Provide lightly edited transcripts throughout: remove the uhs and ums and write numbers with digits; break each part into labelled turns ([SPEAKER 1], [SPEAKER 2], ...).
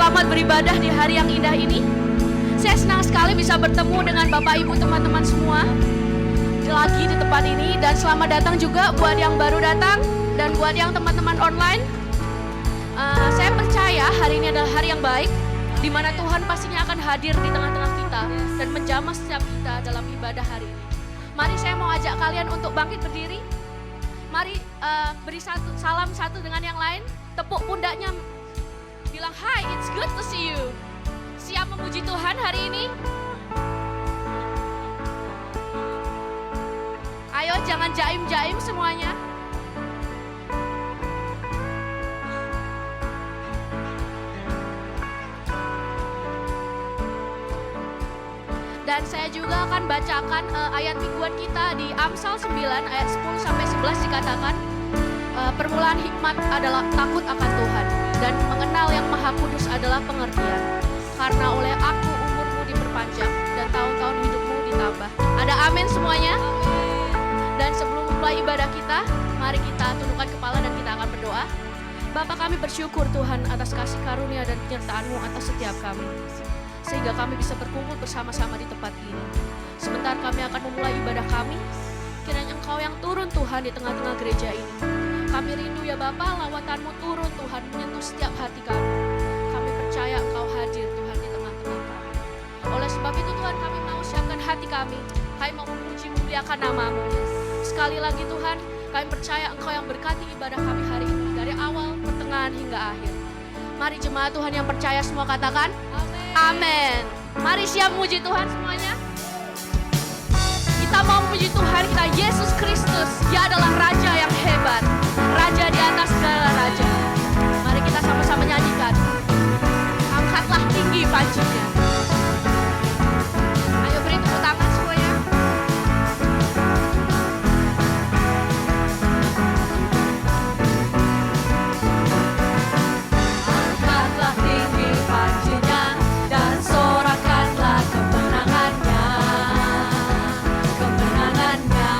[SPEAKER 1] selamat beribadah di hari yang indah ini. Saya senang sekali bisa bertemu dengan Bapak Ibu teman-teman semua lagi di tempat ini. Dan selamat datang juga buat yang baru datang dan buat yang teman-teman online. Saya percaya hari ini adalah hari yang baik, di mana Tuhan pastinya akan hadir di tengah-tengah kita dan menjamah setiap kita dalam ibadah hari ini. Mari saya mau ajak kalian untuk bangkit berdiri. Mari beri salam satu dengan yang lain. Tepuk pundaknya, bilang, "Hi, it's good to see you." Siap memuji Tuhan hari ini? Ayo jangan jaim-jaim semuanya. Dan saya juga akan bacakan ayat mingguan kita di Amsal 9 ayat 10-11 dikatakan, permulaan hikmat adalah takut akan Tuhan, dan mengenal yang maha kudus adalah pengertian. Karena oleh aku umurmu diperpanjang dan tahun-tahun hidupmu ditambah. Ada amin semuanya? Dan sebelum mulai ibadah kita, mari kita tundukkan kepala dan kita akan berdoa. Bapa, kami bersyukur Tuhan atas kasih karunia dan penyertaan-Mu atas setiap kami, sehingga kami bisa berkumpul bersama-sama di tempat ini. Sebentar kami akan memulai ibadah kami, kiranya Engkau yang turun Tuhan di tengah-tengah gereja ini. Kami rindu ya Bapa, lawatan-Mu turun Tuhan menyentuh setiap hati kami. Kami percaya Engkau hadir Tuhan di tengah-tengah kami. Oleh sebab itu Tuhan, kami mau siapkan hati kami. Kami mau memuji muliakan nama-Mu. Sekali lagi Tuhan, kami percaya Engkau yang berkati ibadah kami hari ini, dari awal, pertengahan hingga akhir. Mari jemaat Tuhan yang percaya semua katakan amin. Mari siap memuji Tuhan semuanya. Kita mau memuji Tuhan kita, Yesus Kristus. Dia adalah Raja yang hebat, Raja di atas segala raja. Mari kita sama-sama nyanyikan. Angkatlah tinggi pancinya. Ayo beri tepuk tangan semuanya.
[SPEAKER 2] Angkatlah tinggi pancinya dan sorakanlah kemenangannya. Kemenangannya.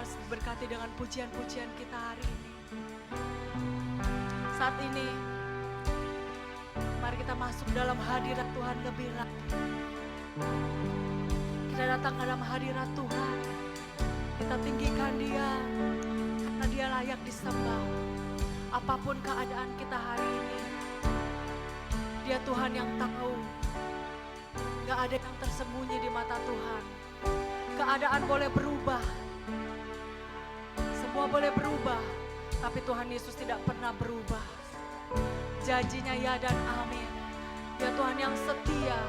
[SPEAKER 3] semua berkati dengan pujian-pujian kita hari ini. Saat ini, mari kita masuk dalam hadirat Tuhan lebih lagi. Kita datang dalam hadirat Tuhan. Kita tinggikan Dia, karena Dia layak disembah. Apapun keadaan kita hari ini, Dia Tuhan yang tahu. Gak ada yang tersembunyi di mata Tuhan. Keadaan boleh berubah. Semua boleh berubah. Tapi Tuhan Yesus tidak pernah berubah. Janjinya ya dan amin. Dia Tuhan yang setia.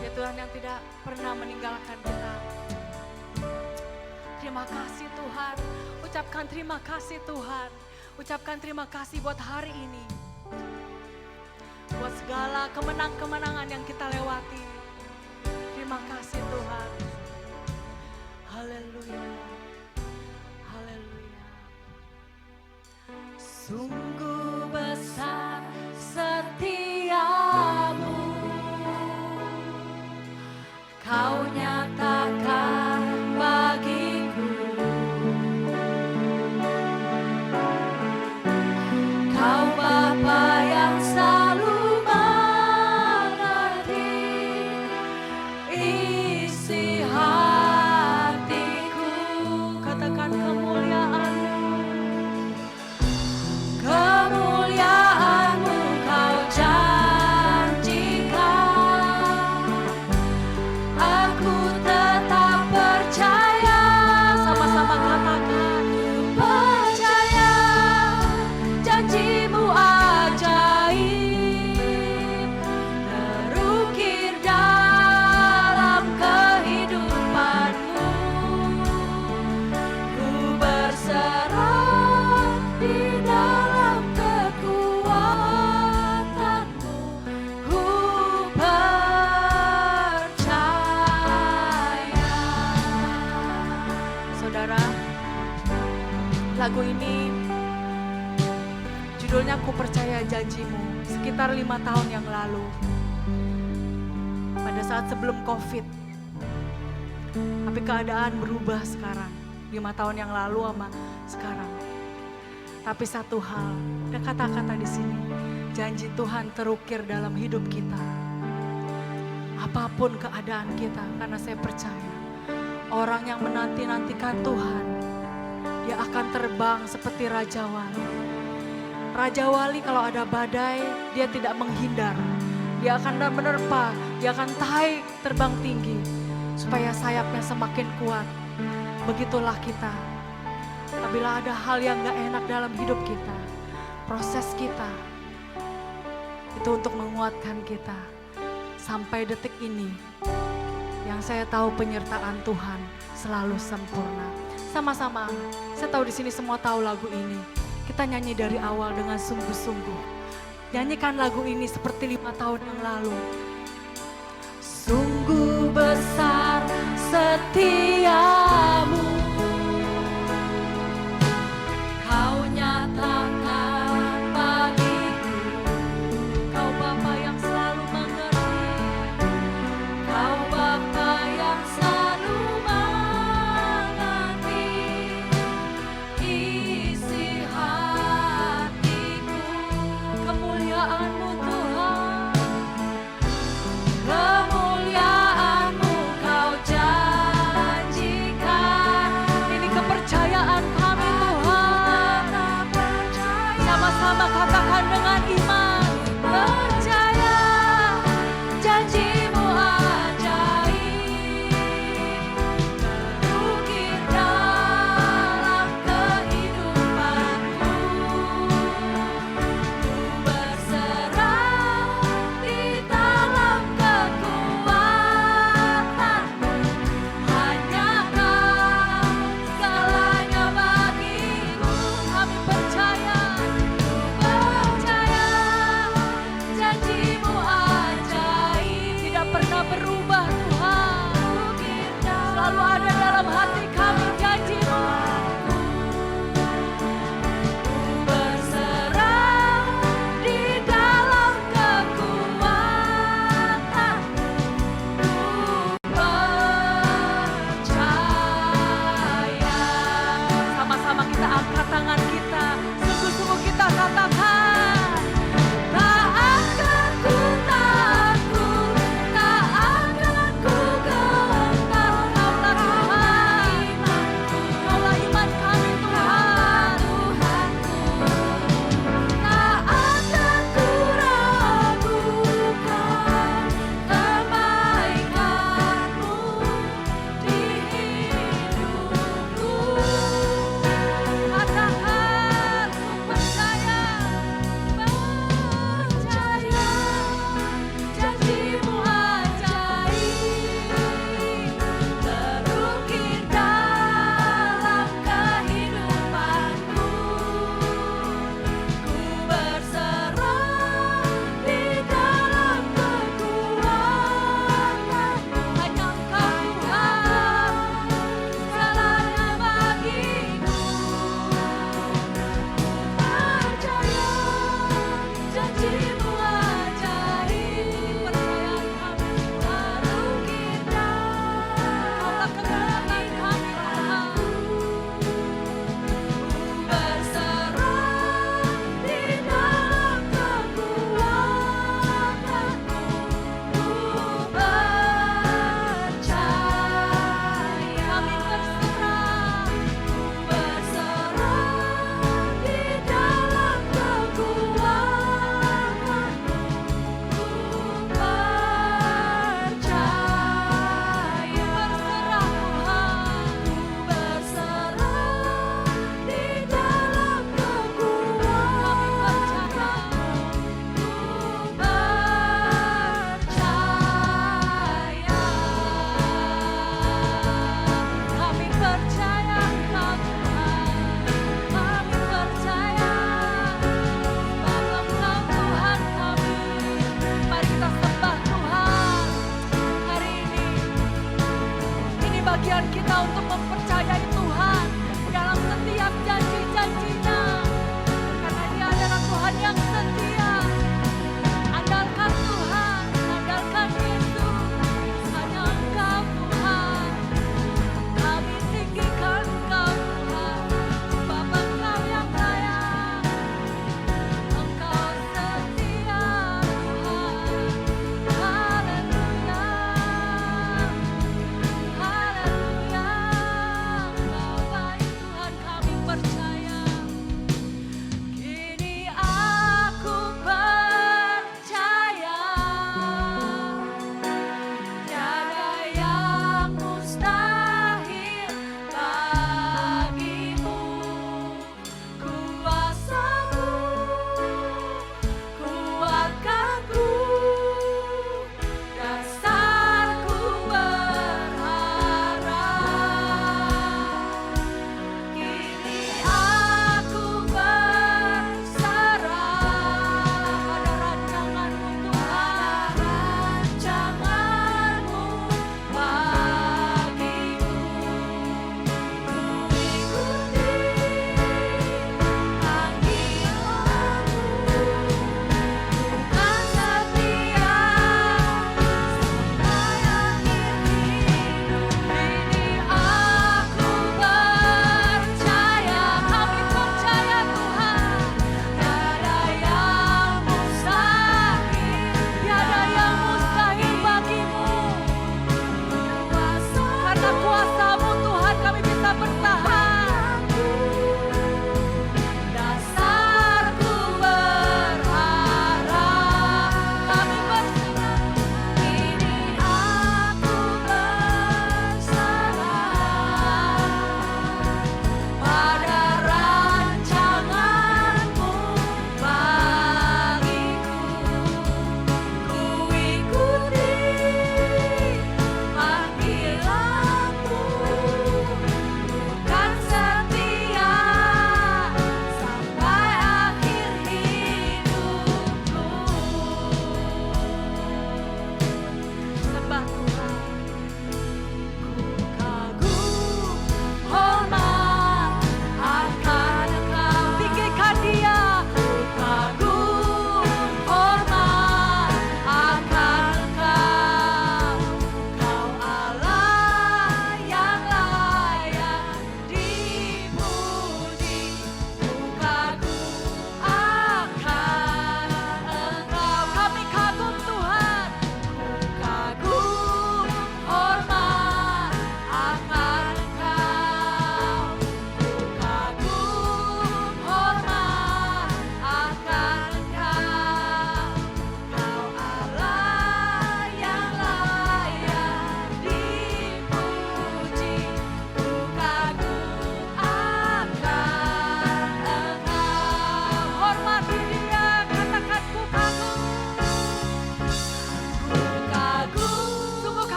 [SPEAKER 3] Dia Tuhan yang tidak pernah meninggalkan kita. Terima kasih Tuhan. Ucapkan terima kasih Tuhan. Ucapkan terima kasih buat hari ini. Buat segala kemenangan yang kita lewati. Terima kasih Tuhan. Haleluya. Haleluya.
[SPEAKER 2] Sungguh besar setiamu, Kau nyatakan bagiku. Kau Bapa yang selalu mengerti isi hatiku.
[SPEAKER 3] Katakan kemuliaan-Mu.
[SPEAKER 2] Kemuliaan-Mu Kau janjikan, aku tetap percaya.
[SPEAKER 3] Sama-sama katakan.
[SPEAKER 2] Percaya janji-Mu ajaib, terukir dalam kehidupan-Mu. Ku berserah di dalam kekuatan-Mu. Ku percaya.
[SPEAKER 3] Saudara, lagu ini judulnya Ku Percaya Janji-Mu. Sekitar 5 tahun yang lalu, pada saat sebelum COVID. Tapi keadaan berubah sekarang. 5 tahun yang lalu sama sekarang. Tapi satu hal, ada kata-kata di sini. Janji Tuhan terukir dalam hidup kita. Apapun keadaan kita, karena saya percaya orang yang menanti-nantikan Tuhan, dia akan terbang seperti Raja Wali. Raja Wali kalau ada badai, dia tidak menghindar. Dia akan menerpa, dia akan terbang tinggi supaya sayapnya semakin kuat. Begitulah kita. Apabila ada hal yang gak enak dalam hidup kita, proses kita itu untuk menguatkan kita. Sampai detik ini, yang saya tahu penyertaan Tuhan selalu sempurna. Sama-sama, saya tahu di sini semua tahu lagu ini. Kita nyanyi dari awal dengan sungguh-sungguh. Nyanyikan lagu ini seperti 5 tahun yang lalu.
[SPEAKER 2] Sungguh besar setiamu, Kau nyatakan bagiku.
[SPEAKER 3] Kau Bapa yang selalu mengerti.
[SPEAKER 2] Kau Bapa yang selalu mengerti isi hatiku.
[SPEAKER 3] Kemuliaan-Mu Tuhan.
[SPEAKER 2] Kemuliaan-Mu Kau janjikan.
[SPEAKER 3] Ini kepercayaan kami Tuhan. Sama-sama katakan dengan iman.
[SPEAKER 2] Percaya janji-Mu ajaib, terukir dalam kehidupan-Mu. Ku berserah di dalam kekuatan-Mu. Hanya Kau segalanya bagiku.
[SPEAKER 3] Kami percaya.
[SPEAKER 2] Percaya janji-Mu ajaib,
[SPEAKER 3] Tidak pernah berubah Tuhan.
[SPEAKER 2] terukir
[SPEAKER 3] Selalu ada dalam hati kami janji-Mu.
[SPEAKER 2] berserah di dalam kekuatan-Mu. Ku percaya.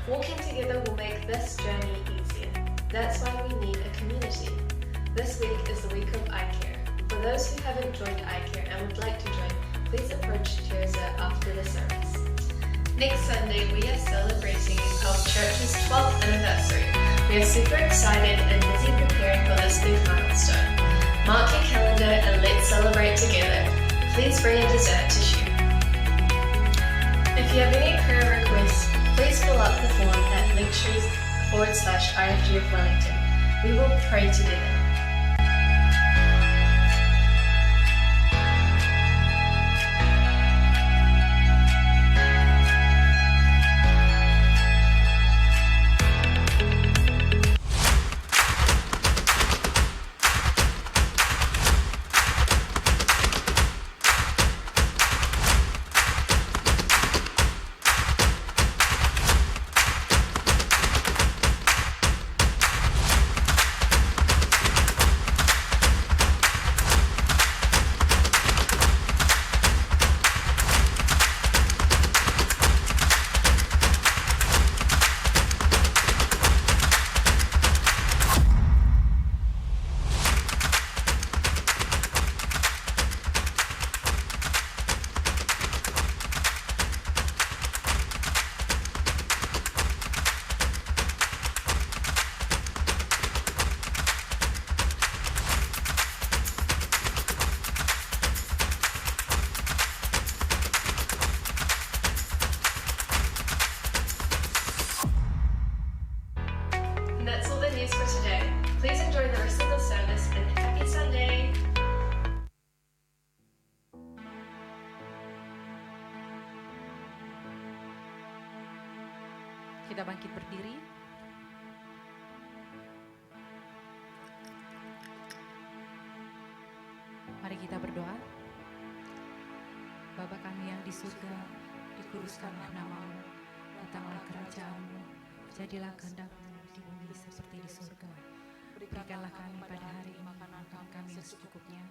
[SPEAKER 4] Walking together will make this journey easier. That's why we need a community. This week is the week of iCare. For those who haven't joined iCare and would like to join, please approach Teresa after the service. Next Sunday, we are celebrating our church's 12th anniversary. We are super excited and busy preparing for this big milestone. Mark your calendar and let's celebrate together. Please bring a dessert to share. If you have any prayer requests, please fill out the form at linktree/IFGF Wellington. We will pray together. And that's all the news for today. Please enjoy the rest of the service and happy Sunday!
[SPEAKER 3] Kita bangkit berdiri. Mari kita berdoa. Bapa kami yang di surga, dikuduskanlah namamu, datanglah kerajaan-Mu, jadilah kehendak-Mu di bumi seperti di surga. Berikanlah kami pada hari ini makanan kami yang secukupnya,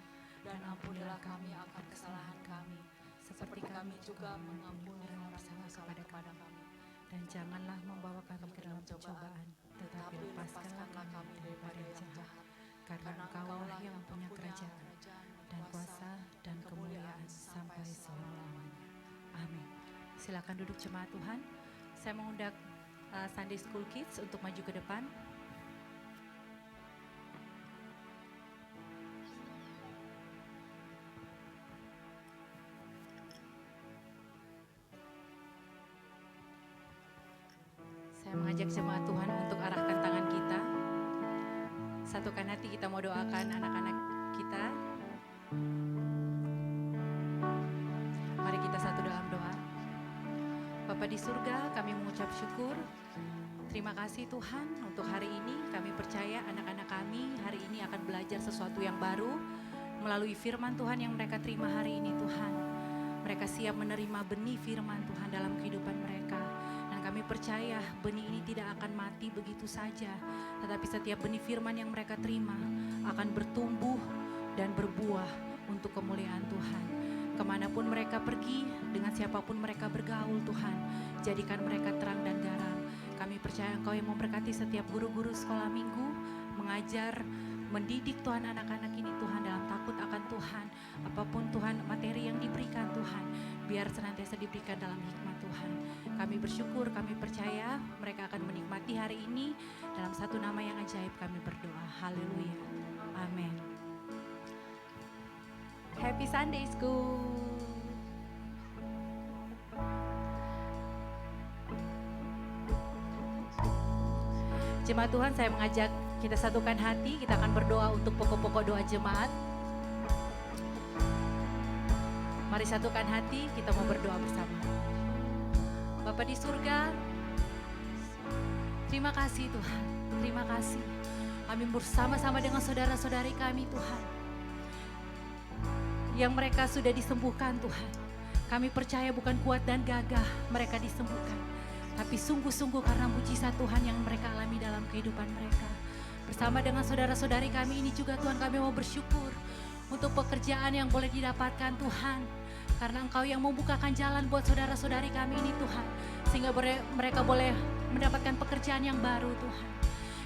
[SPEAKER 3] dan ampunilah kami akan kesalahan kami, seperti kami juga mengampuni orang bersalah kepada kami. Dan janganlah membawa kami ke dalam pencobaan, tetapi lepaskanlah kami daripada yang jahat. Karena Engkau-lah yang mempunyai kerajaan, dan kuasa, dan kemuliaan sampai selama-lamanya. Amin. Silakan duduk jemaat Tuhan. Saya mengundang Sunday School Kids untuk maju ke depan. Saya mengajak jemaat Tuhan untuk arahkan tangan kita. Satukan hati, kita mau doakan anak-anak kita. Mari kita satu dalam doa. Bapa di surga, kami mengucap syukur. Terima kasih Tuhan untuk hari ini. Kami percaya anak-anak kami hari ini akan belajar sesuatu yang baru melalui firman Tuhan yang mereka terima hari ini Tuhan. Mereka siap menerima benih firman Tuhan dalam kehidupan mereka. Dan kami percaya benih ini tidak akan mati begitu saja. Tetapi setiap benih firman yang mereka terima akan bertumbuh dan berbuah untuk kemuliaan Tuhan. Kemanapun mereka pergi, dengan siapapun mereka bergaul Tuhan, jadikan mereka terang dan garam. Kami percaya Engkau yang memberkati setiap guru-guru sekolah minggu, mengajar, mendidik Tuhan anak-anak ini Tuhan dalam takut akan Tuhan. Apapun Tuhan materi yang diberikan Tuhan, biar senantiasa diberikan dalam hikmat Tuhan. Kami bersyukur, kami percaya mereka akan menikmati hari ini. Dalam satu nama yang ajaib kami berdoa. Haleluya. Amin. Happy Sunday School. Jemaat Tuhan, saya mengajak kita satukan hati, kita akan berdoa untuk pokok-pokok doa jemaat. Mari satukan hati, kita mau berdoa bersama. Bapa di surga, terima kasih Tuhan, terima kasih. Kami bersama-sama dengan saudara-saudari kami Tuhan, yang mereka sudah disembuhkan Tuhan. Kami percaya bukan kuat dan gagah mereka disembuhkan, tapi sungguh-sungguh karena mujizat Tuhan yang mereka alami dalam kehidupan mereka. Bersama dengan saudara-saudari kami ini juga Tuhan, kami mau bersyukur untuk pekerjaan yang boleh didapatkan Tuhan. Karena Engkau yang membukakan jalan buat saudara-saudari kami ini Tuhan, sehingga mereka boleh mendapatkan pekerjaan yang baru Tuhan.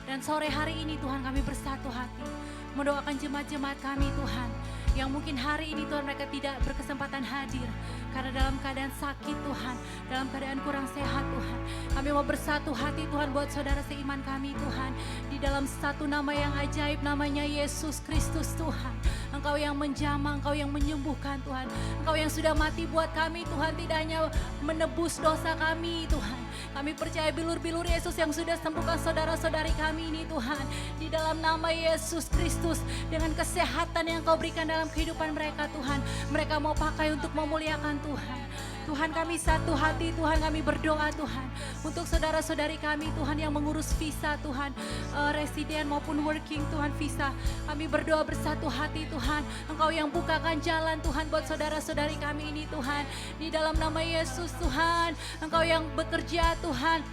[SPEAKER 3] Dan sore hari ini Tuhan kami bersatu hati mendoakan jemaat-jemaat kami Tuhan, yang mungkin hari ini Tuhan mereka tidak berkesempatan hadir karena dalam keadaan sakit Tuhan, dalam keadaan kurang sehat Tuhan. Kami mau bersatu hati Tuhan buat saudara seiman kami Tuhan, di dalam satu nama yang ajaib, namanya Yesus Kristus Tuhan. Engkau yang menjamah, Engkau yang menyembuhkan Tuhan. Engkau yang sudah mati buat kami Tuhan, tidak hanya menebus dosa kami Tuhan. Kami percaya bilur-bilur Yesus yang sudah sembuhkan saudara-saudari kami ini Tuhan. Di dalam nama Yesus Kristus, dengan kesehatan yang Kau berikan dalam kehidupan mereka Tuhan, mereka mau pakai untuk memuliakan Tuhan. Tuhan, kami satu hati Tuhan, kami berdoa Tuhan untuk saudara-saudari kami Tuhan yang mengurus visa Tuhan, residen maupun working Tuhan visa. Kami berdoa bersatu hati Tuhan, Engkau yang bukakan jalan Tuhan buat saudara-saudari kami ini Tuhan. Di dalam nama Yesus Tuhan, Engkau yang bekerja Tuhan,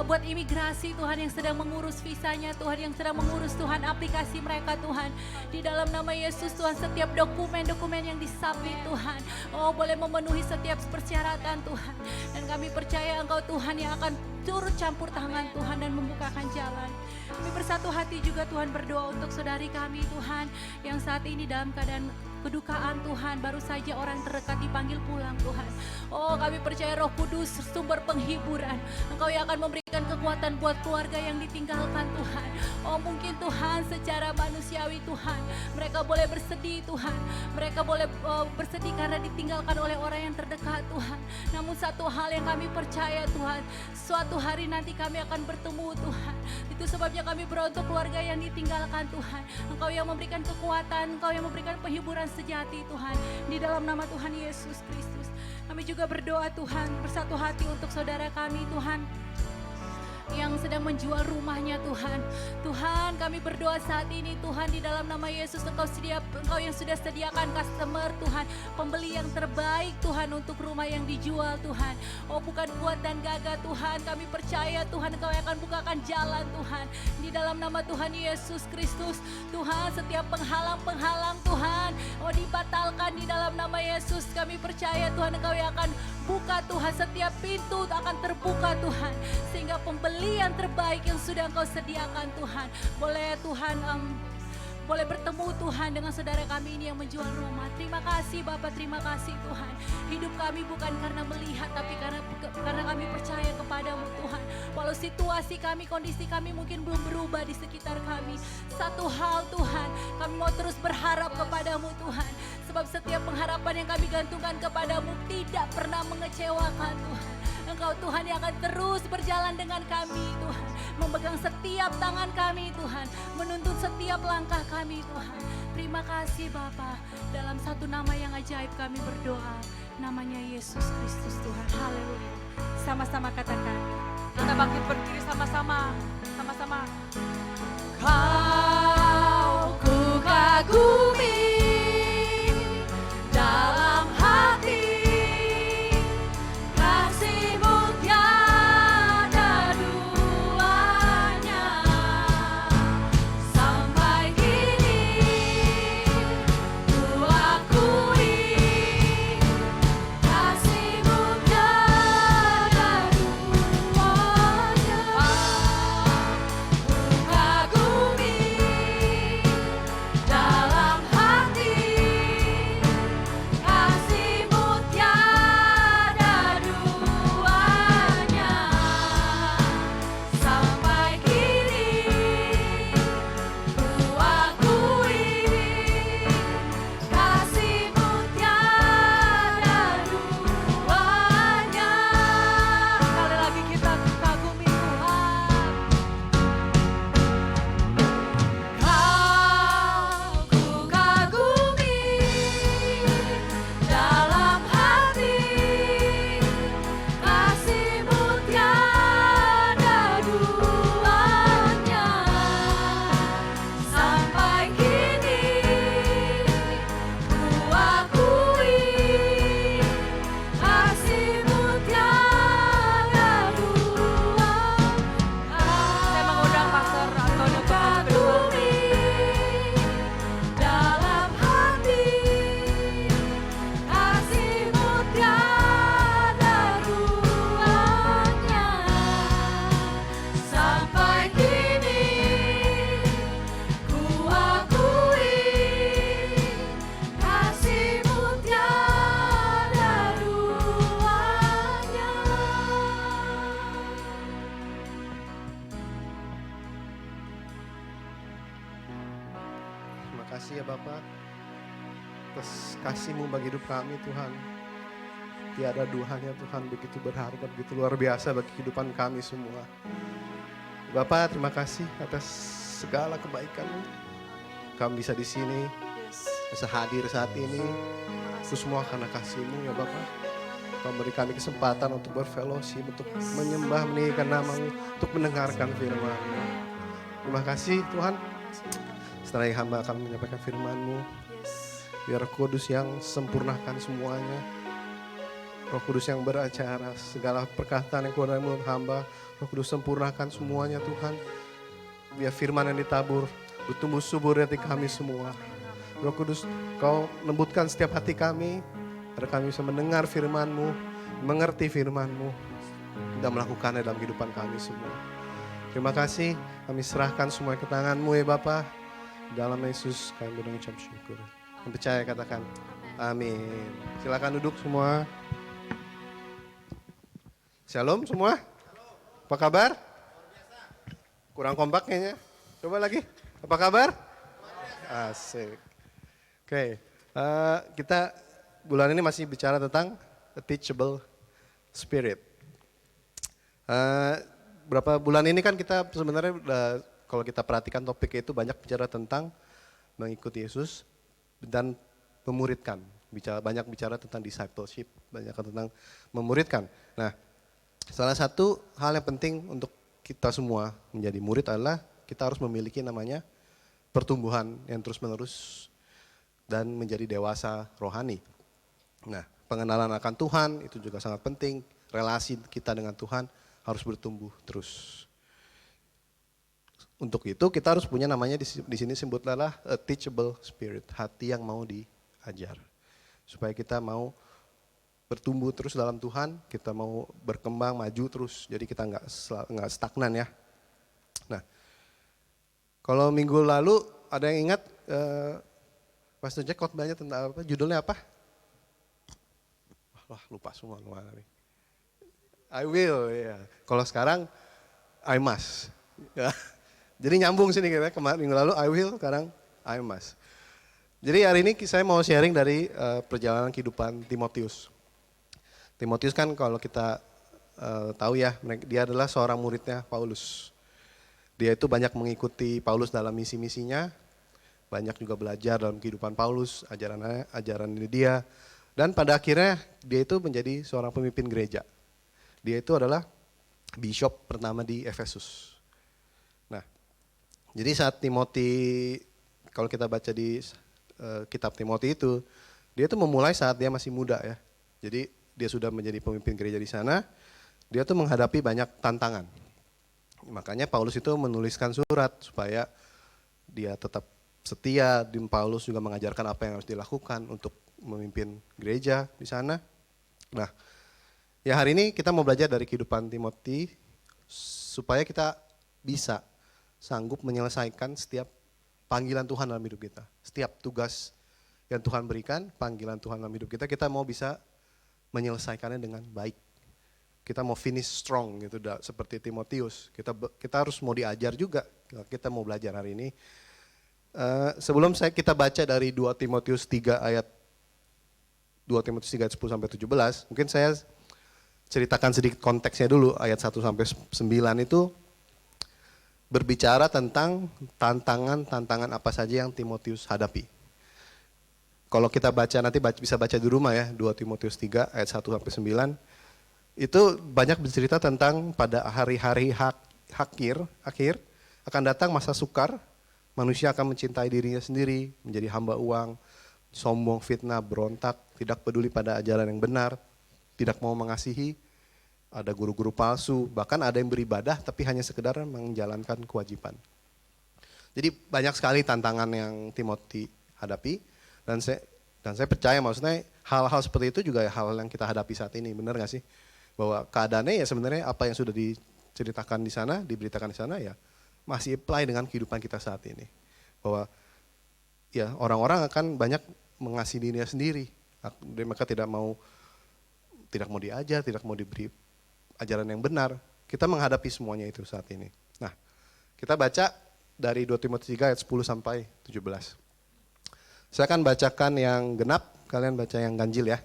[SPEAKER 3] buat imigrasi Tuhan yang sedang mengurus visanya Tuhan, yang sedang mengurus Tuhan aplikasi mereka Tuhan. Di dalam nama Yesus Tuhan, setiap dokumen-dokumen yang disubmit Tuhan, oh boleh memenuhi setiap persyaratan Tuhan. Dan kami percaya Engkau Tuhan yang akan turut campur tangan Tuhan dan membukakan jalan. Kami bersatu hati juga Tuhan berdoa untuk saudari kami Tuhan, yang saat ini dalam keadaan kedukaan Tuhan, baru saja orang terdekat dipanggil pulang Tuhan. Oh kami percaya Roh Kudus sumber penghiburan, Engkau yang akan memberikan kekuatan buat keluarga yang ditinggalkan Tuhan. Oh mungkin Tuhan secara manusiawi Tuhan, mereka boleh bersedih Tuhan, mereka boleh bersedih karena ditinggalkan oleh orang yang terdekat Tuhan. Namun satu hal yang kami percaya Tuhan, suatu hari nanti kami akan bertemu Tuhan. Itu sebabnya kami berdoa untuk keluarga yang ditinggalkan Tuhan. Engkau yang memberikan kekuatan, Engkau yang memberikan penghiburan sejati Tuhan, di dalam nama Tuhan Yesus Kristus. Kami juga berdoa Tuhan bersatu hati untuk saudara kami Tuhan yang sedang menjual rumahnya Tuhan. Tuhan, kami berdoa saat ini Tuhan, di dalam nama Yesus, Engkau yang sudah sediakan customer Tuhan, pembeli yang terbaik Tuhan untuk rumah yang dijual Tuhan. Oh bukan kuat dan gagah Tuhan, kami percaya Tuhan Engkau yang akan bukakan jalan Tuhan. Di dalam nama Tuhan Yesus Kristus Tuhan, setiap penghalang-penghalang Tuhan, oh dibatalkan di dalam nama Yesus. Kami percaya Tuhan Engkau yang akan buka Tuhan, setiap pintu akan terbuka Tuhan, sehingga pembeli yang terbaik yang sudah Engkau sediakan Tuhan, boleh Tuhan boleh bertemu Tuhan dengan saudara kami ini yang menjual rumah. Terima kasih Bapa, terima kasih Tuhan. Hidup kami bukan karena melihat, tapi karena kami percaya kepadamu Tuhan. Walau situasi kami, kondisi kami mungkin belum berubah di sekitar kami, satu hal Tuhan, kami mau terus berharap kepadamu Tuhan. Sebab setiap pengharapan yang kami gantungkan kepadamu tidak pernah mengecewakan Tuhan. Engkau Tuhan yang akan terus berjalan dengan kami Tuhan, memegang setiap tangan kami Tuhan, menuntun setiap langkah kami Tuhan. Terima kasih Bapa, dalam satu nama yang ajaib kami berdoa, namanya Yesus Kristus Tuhan. Haleluya. Sama-sama katakan, kita bangkit berdiri sama-sama. Kau ku kagumi dalam hati, kasih-Mu tiada duanya. Sampai kini ku akui, kasih-Mu tiada duanya. Ku kagumi dalam hati.
[SPEAKER 5] atas kasih-Mu bagi hidup kami Tuhan. Tiada duanya Tuhan, begitu berharga, begitu luar biasa bagi kehidupan kami semua. Bapa, terima kasih atas segala kebaikan-Mu. Kami bisa di sini, bisa hadir saat ini. Itu semua karena kasih-Mu ya Bapa. Kau beri kami kesempatan untuk berfellowship, untuk menyembah, meninggikan nama-Mu, untuk mendengarkan firman-Mu. Terima kasih Tuhan. Setelah ini hamba akan menyampaikan firman-Mu. Biar Roh Kudus yang sempurnakan semuanya. Roh Kudus yang beracara, segala perkataan yang keluar dari mulut hamba, Roh Kudus sempurnakan semuanya Tuhan. Biar firman yang ditabur bertumbuh subur di hati kami semua. Roh Kudus, Kau lembutkan setiap hati kami, agar kami bisa mendengar firman-Mu, mengerti firman-Mu, dan melakukannya dalam kehidupan kami semua. Terima kasih, kami serahkan semua ke tangan-Mu ya Bapa. Dalam Yesus kami mengucap syukur. Yang percaya katakan amin. Silakan duduk semua. Shalom semua. Apa kabar? Kurang kompak kayaknya. Coba lagi. Apa kabar? Asik. Oke, kita bulan ini masih bicara tentang a teachable spirit. Berapa bulan ini kan kita sebenarnya kalau kita perhatikan topiknya itu banyak bicara tentang mengikuti Yesus dan memuridkan. Banyak bicara tentang discipleship, banyak tentang memuridkan. Nah, salah satu hal yang penting untuk kita semua menjadi murid adalah kita harus memiliki namanya pertumbuhan yang terus-menerus dan menjadi dewasa rohani. Nah, pengenalan akan Tuhan itu juga sangat penting. Relasi kita dengan Tuhan harus bertumbuh terus. Untuk itu kita harus punya namanya di sini sebutlah a teachable spirit, hati yang mau diajar. Supaya kita mau bertumbuh terus dalam Tuhan, kita mau berkembang, maju terus. Jadi kita nggak stagnan ya. Nah, kalau minggu lalu ada yang ingat Pastor Jack khotbahnya tentang apa? Judulnya apa? Wah, lupa semua. I will, ya. Kalau sekarang I must. Ya. Jadi nyambung sini kira kemarin minggu lalu I will, sekarang I must. Jadi hari ini saya mau sharing dari perjalanan kehidupan Timotius. Timotius kan kalau kita tahu ya, dia adalah seorang muridnya Paulus. Dia itu banyak mengikuti Paulus dalam misi-misinya, banyak juga belajar dalam kehidupan Paulus, ajaran dia. Dan pada akhirnya dia itu menjadi seorang pemimpin gereja. Dia itu adalah bishop pertama di Efesus. Nah, jadi saat Timoti, kalau kita baca di kitab Timoti itu, dia itu memulai saat dia masih muda ya. Jadi dia sudah menjadi pemimpin gereja di sana, dia tuh menghadapi banyak tantangan. Makanya Paulus itu menuliskan surat supaya dia tetap setia, dan Paulus juga mengajarkan apa yang harus dilakukan untuk memimpin gereja di sana. Nah, ya hari ini kita mau belajar dari kehidupan Timoti supaya kita bisa sanggup menyelesaikan setiap panggilan Tuhan dalam hidup kita. Setiap tugas yang Tuhan berikan, panggilan Tuhan dalam hidup kita, kita mau bisa menyelesaikannya dengan baik. Kita mau finish strong gitu, seperti Timotius. Kita harus mau diajar juga. Kita mau belajar hari ini. Sebelum kita baca dari 2 Timotius 3 ayat 10 sampai 17, mungkin saya ceritakan sedikit konteksnya dulu. Ayat 1 sampai 9 itu berbicara tentang tantangan apa saja yang Timotius hadapi. Kalau kita baca nanti bisa baca di rumah ya, 2 Timotius 3 ayat 1 sampai 9. Itu banyak bercerita tentang pada hari-hari akhir akan datang masa sukar. Manusia akan mencintai dirinya sendiri, menjadi hamba uang, sombong, fitnah, berontak, tidak peduli pada ajaran yang benar, tidak mau mengasihi, ada guru-guru palsu, bahkan ada yang beribadah tapi hanya sekedar menjalankan kewajiban. Jadi banyak sekali tantangan yang Timoti hadapi, dan saya percaya maksudnya hal-hal seperti itu juga hal yang kita hadapi saat ini, benar gak sih? Bahwa keadaannya ya sebenarnya apa yang sudah diceritakan di sana, diberitakan di sana ya masih apply dengan kehidupan kita saat ini. Bahwa ya orang-orang akan banyak mengasihi dirinya sendiri. Mereka tidak mau diajar, tidak mau diberi ajaran yang benar. Kita menghadapi semuanya itu saat ini. Nah, kita baca dari 2 Timotius 3 ayat 10 sampai 17. Saya akan bacakan yang genap, kalian baca yang ganjil ya.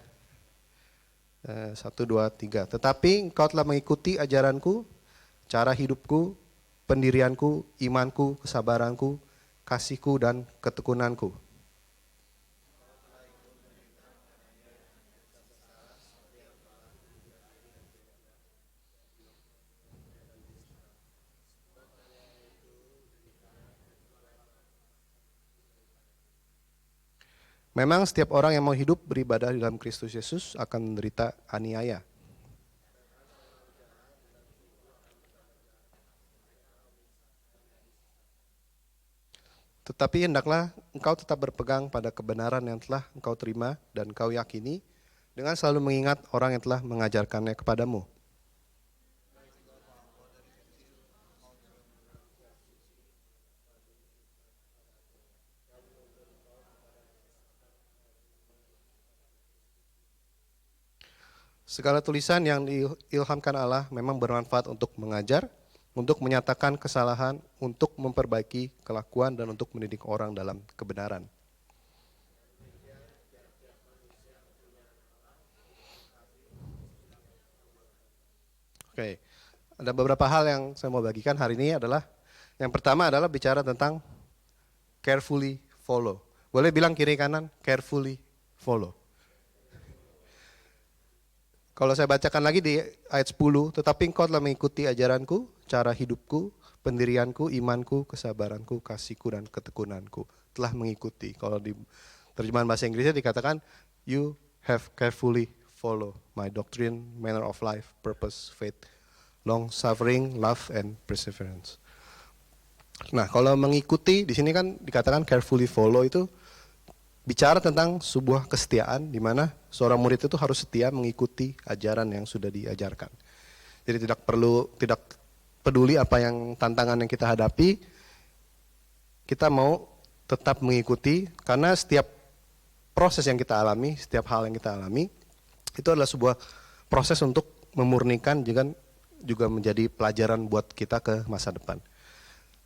[SPEAKER 5] 1, 2, 3. Tetapi engkau telah mengikuti ajaranku, cara hidupku, pendirianku, imanku, kesabaranku, kasihku, dan ketekunanku. Memang setiap orang yang mau hidup beribadah di dalam Kristus Yesus akan menderita aniaya. Tetapi hendaklah engkau tetap berpegang pada kebenaran yang telah engkau terima dan engkau yakini, dengan selalu mengingat orang yang telah mengajarkannya kepadamu. Segala tulisan yang diilhamkan Allah memang bermanfaat untuk mengajar, untuk menyatakan kesalahan, untuk memperbaiki kelakuan, dan untuk mendidik orang dalam kebenaran. Oke, ada beberapa hal yang saya mau bagikan hari ini adalah, yang pertama adalah bicara tentang carefully follow. Boleh bilang kiri kanan, carefully follow. Kalau saya bacakan lagi di ayat 10, tetapi engkau telah mengikuti ajaranku, cara hidupku, pendirianku, imanku, kesabaranku, kasihku, dan ketekunanku. Telah mengikuti. Kalau di terjemahan bahasa Inggrisnya dikatakan, you have carefully follow my doctrine, manner of life, purpose, faith, long suffering, love, and perseverance. Nah, kalau mengikuti, di sini kan dikatakan carefully follow itu bicara tentang sebuah kesetiaan di mana seorang murid itu harus setia mengikuti ajaran yang sudah diajarkan. Jadi tidak peduli apa yang tantangan yang kita hadapi, kita mau tetap mengikuti, karena setiap proses yang kita alami, setiap hal yang kita alami, itu adalah sebuah proses untuk memurnikan juga menjadi pelajaran buat kita ke masa depan.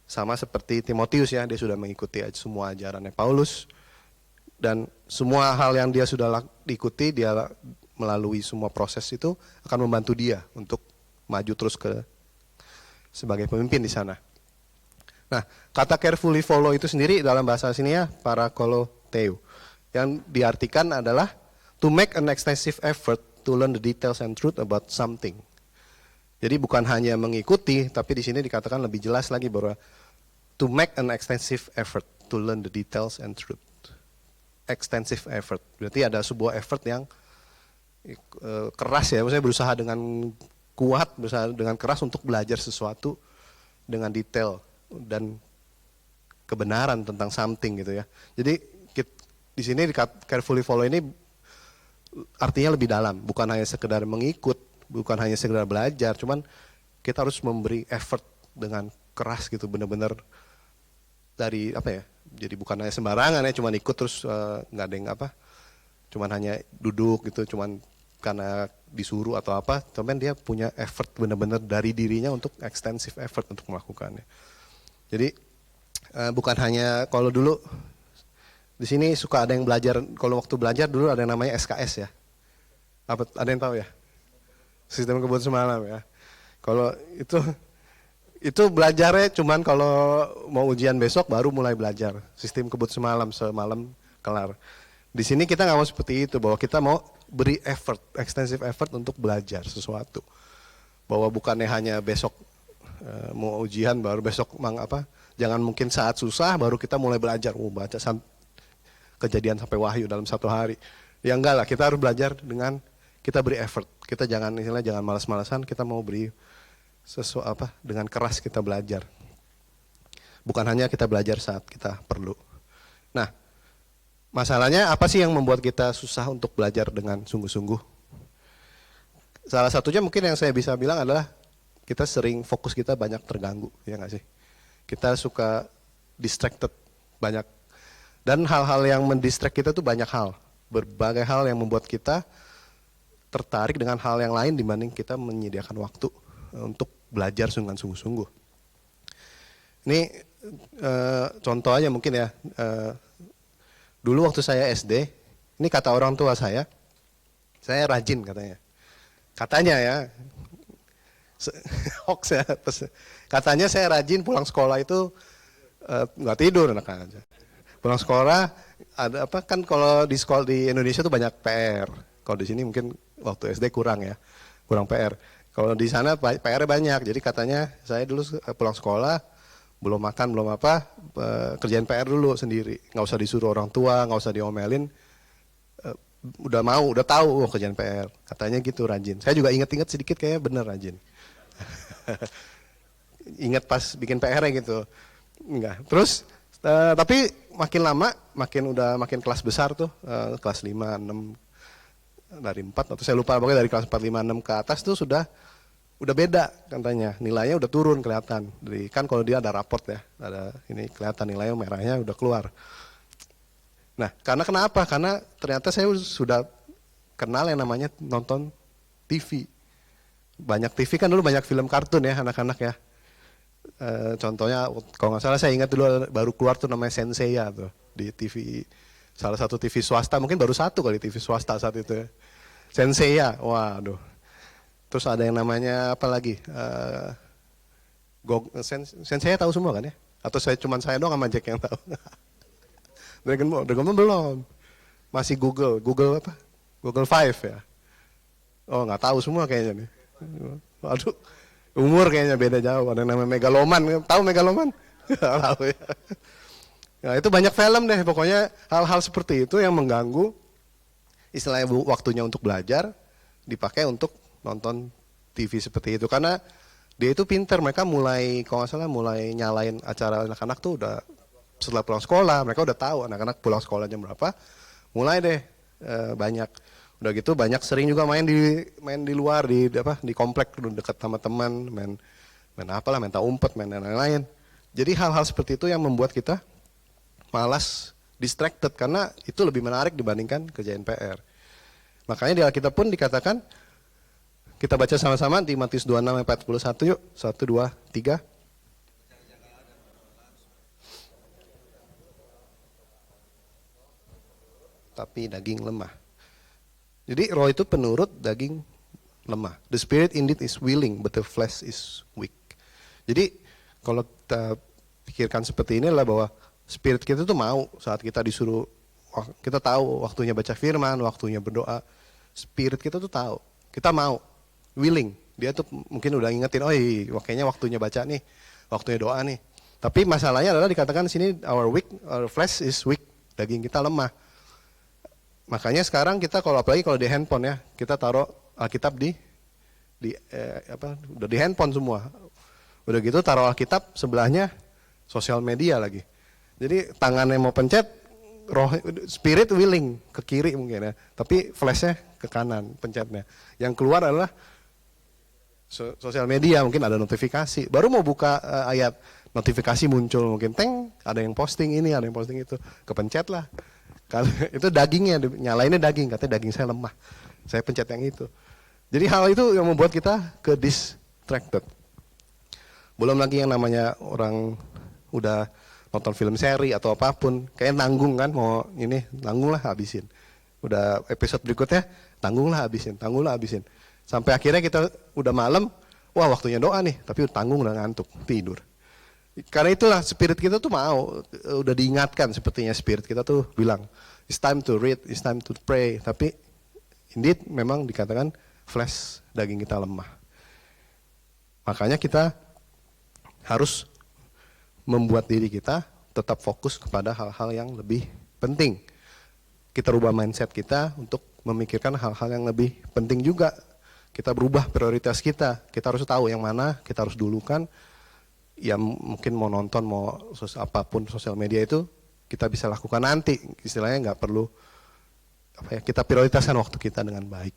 [SPEAKER 5] Sama seperti Timotius ya, dia sudah mengikuti semua ajarannya Paulus, dan semua hal yang dia sudah diikuti, dia melalui semua proses itu akan membantu dia untuk maju terus sebagai pemimpin di sana. Nah, kata carefully follow itu sendiri dalam bahasa sini ya, parakoloteu, yang diartikan adalah to make an extensive effort to learn the details and truth about something. Jadi bukan hanya mengikuti, tapi di sini dikatakan lebih jelas lagi bahwa to make an extensive effort to learn the details and truth. Extensive effort, berarti ada sebuah effort yang keras ya, maksudnya berusaha dengan kuat, berusaha dengan keras untuk belajar sesuatu dengan detail dan kebenaran tentang something gitu ya. Jadi di sini carefully follow ini artinya lebih dalam, bukan hanya sekedar mengikut, bukan hanya sekedar belajar, cuman kita harus memberi effort dengan keras gitu, benar-benar dari apa ya? Jadi bukan hanya sembarangan ya, cuman ikut terus nggak ada yang cuman hanya duduk gitu, cuman karena disuruh atau apa, cuman dia punya effort benar-benar dari dirinya untuk extensive effort untuk melakukannya. Jadi bukan hanya, kalau dulu di sini suka ada yang belajar, kalau waktu belajar dulu ada yang namanya SKS ya. Ada yang tahu ya? Sistem kebut semalam ya. Kalau itu belajarnya cuman kalau mau ujian besok baru mulai belajar. Sistem kebut semalam kelar. Di sini kita nggak mau seperti itu, bahwa kita mau beri effort, extensive effort untuk belajar sesuatu. Bahwa bukannya hanya besok mau ujian baru besok jangan mungkin saat susah baru kita mulai belajar, baca kejadian sampai wahyu dalam 1 hari. Ya enggak lah, kita harus belajar dengan kita beri effort. Kita jangan malas-malasan, kita mau beri dengan keras kita belajar. Bukan hanya kita belajar saat kita perlu. Nah, masalahnya apa sih yang membuat kita susah untuk belajar dengan sungguh-sungguh? Salah satunya mungkin yang saya bisa bilang adalah kita sering fokus kita banyak terganggu, ya nggak sih? Kita suka distracted banyak. Dan hal-hal yang mendistract kita tuh banyak hal. Berbagai hal yang membuat kita tertarik dengan hal yang lain dibanding kita menyediakan waktu untuk belajar dengan sungguh-sungguh. Ini contoh aja mungkin ya, Dulu waktu saya SD, ini kata orang tua saya rajin katanya. Katanya ya, hoax ya. Terus katanya saya rajin pulang sekolah itu nggak tidur enak aja. Pulang sekolah ada apa kan kalau di sekolah di Indonesia tuh banyak PR. Kalau di sini mungkin waktu SD kurang ya, kurang PR. Kalau di sana PR-nya banyak. Jadi katanya saya dulu pulang sekolah belum makan belum apa kerjain PR dulu sendiri. Nggak usah disuruh orang tua, nggak usah diomelin. Udah tahu kerjaan PR. Katanya gitu rajin. Saya juga ingat-ingat sedikit kayaknya bener rajin. Ingat pas bikin PR-nya gitu. Enggak. Terus tapi makin lama makin kelas besar tuh kelas 5, 6 dari 4 atau saya lupa pokoknya dari kelas 4, 5, 6 ke atas tuh udah beda katanya. Nilainya udah turun kelihatan. Kan kalau dia ada raport ya, ada ini kelihatan nilainya merahnya udah keluar. Nah, karena kenapa? Karena ternyata saya sudah kenal yang namanya nonton TV. Banyak TV kan dulu banyak film kartun ya anak-anak ya. Contohnya kalau nggak salah saya ingat dulu baru keluar tuh namanya Senseiya tuh di TV, salah satu TV swasta, mungkin baru satu kali TV swasta saat itu ya. Senseiya, waduh. Terus ada yang namanya apa lagi? Senseiya tahu semua kan ya? Atau saya doang sama Jack yang tahu? Dragon Ball belum. Masih Google apa? Google 5 ya. Oh nggak tahu semua kayaknya nih. Waduh, umur kayaknya beda jauh. Ada yang namanya Megaloman, tahu Megaloman? Tahu ya. Nah, itu banyak film deh, pokoknya hal-hal seperti itu yang mengganggu istilahnya waktunya untuk belajar dipakai untuk nonton TV seperti itu. Karena dia itu pinter, mereka mulai kalau nggak salah mulai nyalain acara anak-anak tuh udah setelah pulang sekolah, mereka udah tahu anak-anak pulang sekolah jam berapa, mulai deh banyak. Udah gitu banyak sering juga main di luar di komplek dekat sama teman, main apalah, main tak umpet, main lain-lain. Jadi hal-hal seperti itu yang membuat kita malas, distracted karena itu lebih menarik dibandingkan kerjain PR. Makanya di Alkitab pun dikatakan, kita baca sama-sama di Matius 26:41 yuk. 1, 2, 3. Tapi daging lemah. Jadi roh itu penurut, daging lemah. The spirit indeed is willing, but the flesh is weak. Jadi kalau kita pikirkan seperti ini adalah bahwa spirit kita tuh mau saat kita disuruh, kita tahu waktunya baca firman, waktunya berdoa. Spirit kita tuh tahu, kita mau, willing. Dia tuh mungkin udah ingetin, oh iya kayaknya waktunya baca nih, waktunya doa nih. Tapi masalahnya adalah dikatakan di sini our flesh is weak, daging kita lemah. Makanya sekarang kita apalagi kalau di handphone ya, kita taruh Alkitab udah di handphone semua. Udah gitu taruh Alkitab sebelahnya sosial media lagi. Jadi tangannya mau pencet, roh spirit willing ke kiri mungkin ya, tapi flashnya ke kanan pencetnya. Yang keluar adalah sosial media, mungkin ada notifikasi. Baru mau buka ayat, notifikasi muncul mungkin, ada yang posting ini, ada yang posting itu, kepencet lah. Kalau itu dagingnya, nyalainnya daging, katanya daging saya lemah, saya pencet yang itu. Jadi hal itu yang membuat kita ke distracted. Belum lagi yang namanya orang udah nonton film seri atau apapun, kayak nanggung kan, mau ini tanggung lah habisin. Udah episode berikutnya tanggung lah habisin. Sampai akhirnya kita udah malam, wah waktunya doa nih, tapi tanggung udah ngantuk, tidur. Karena itulah spirit kita tuh mau, udah diingatkan sepertinya spirit kita tuh bilang, it's time to read, it's time to pray. Tapi indeed memang dikatakan flesh, daging kita lemah. Makanya kita harus membuat diri kita tetap fokus kepada hal-hal yang lebih penting. Kita rubah mindset kita untuk memikirkan hal-hal yang lebih penting juga. Kita berubah prioritas kita. Kita harus tahu yang mana kita harus dulukan. Ya mungkin mau nonton, mau apapun sosial media itu kita bisa lakukan nanti. Istilahnya nggak perlu kita prioritaskan waktu kita dengan baik.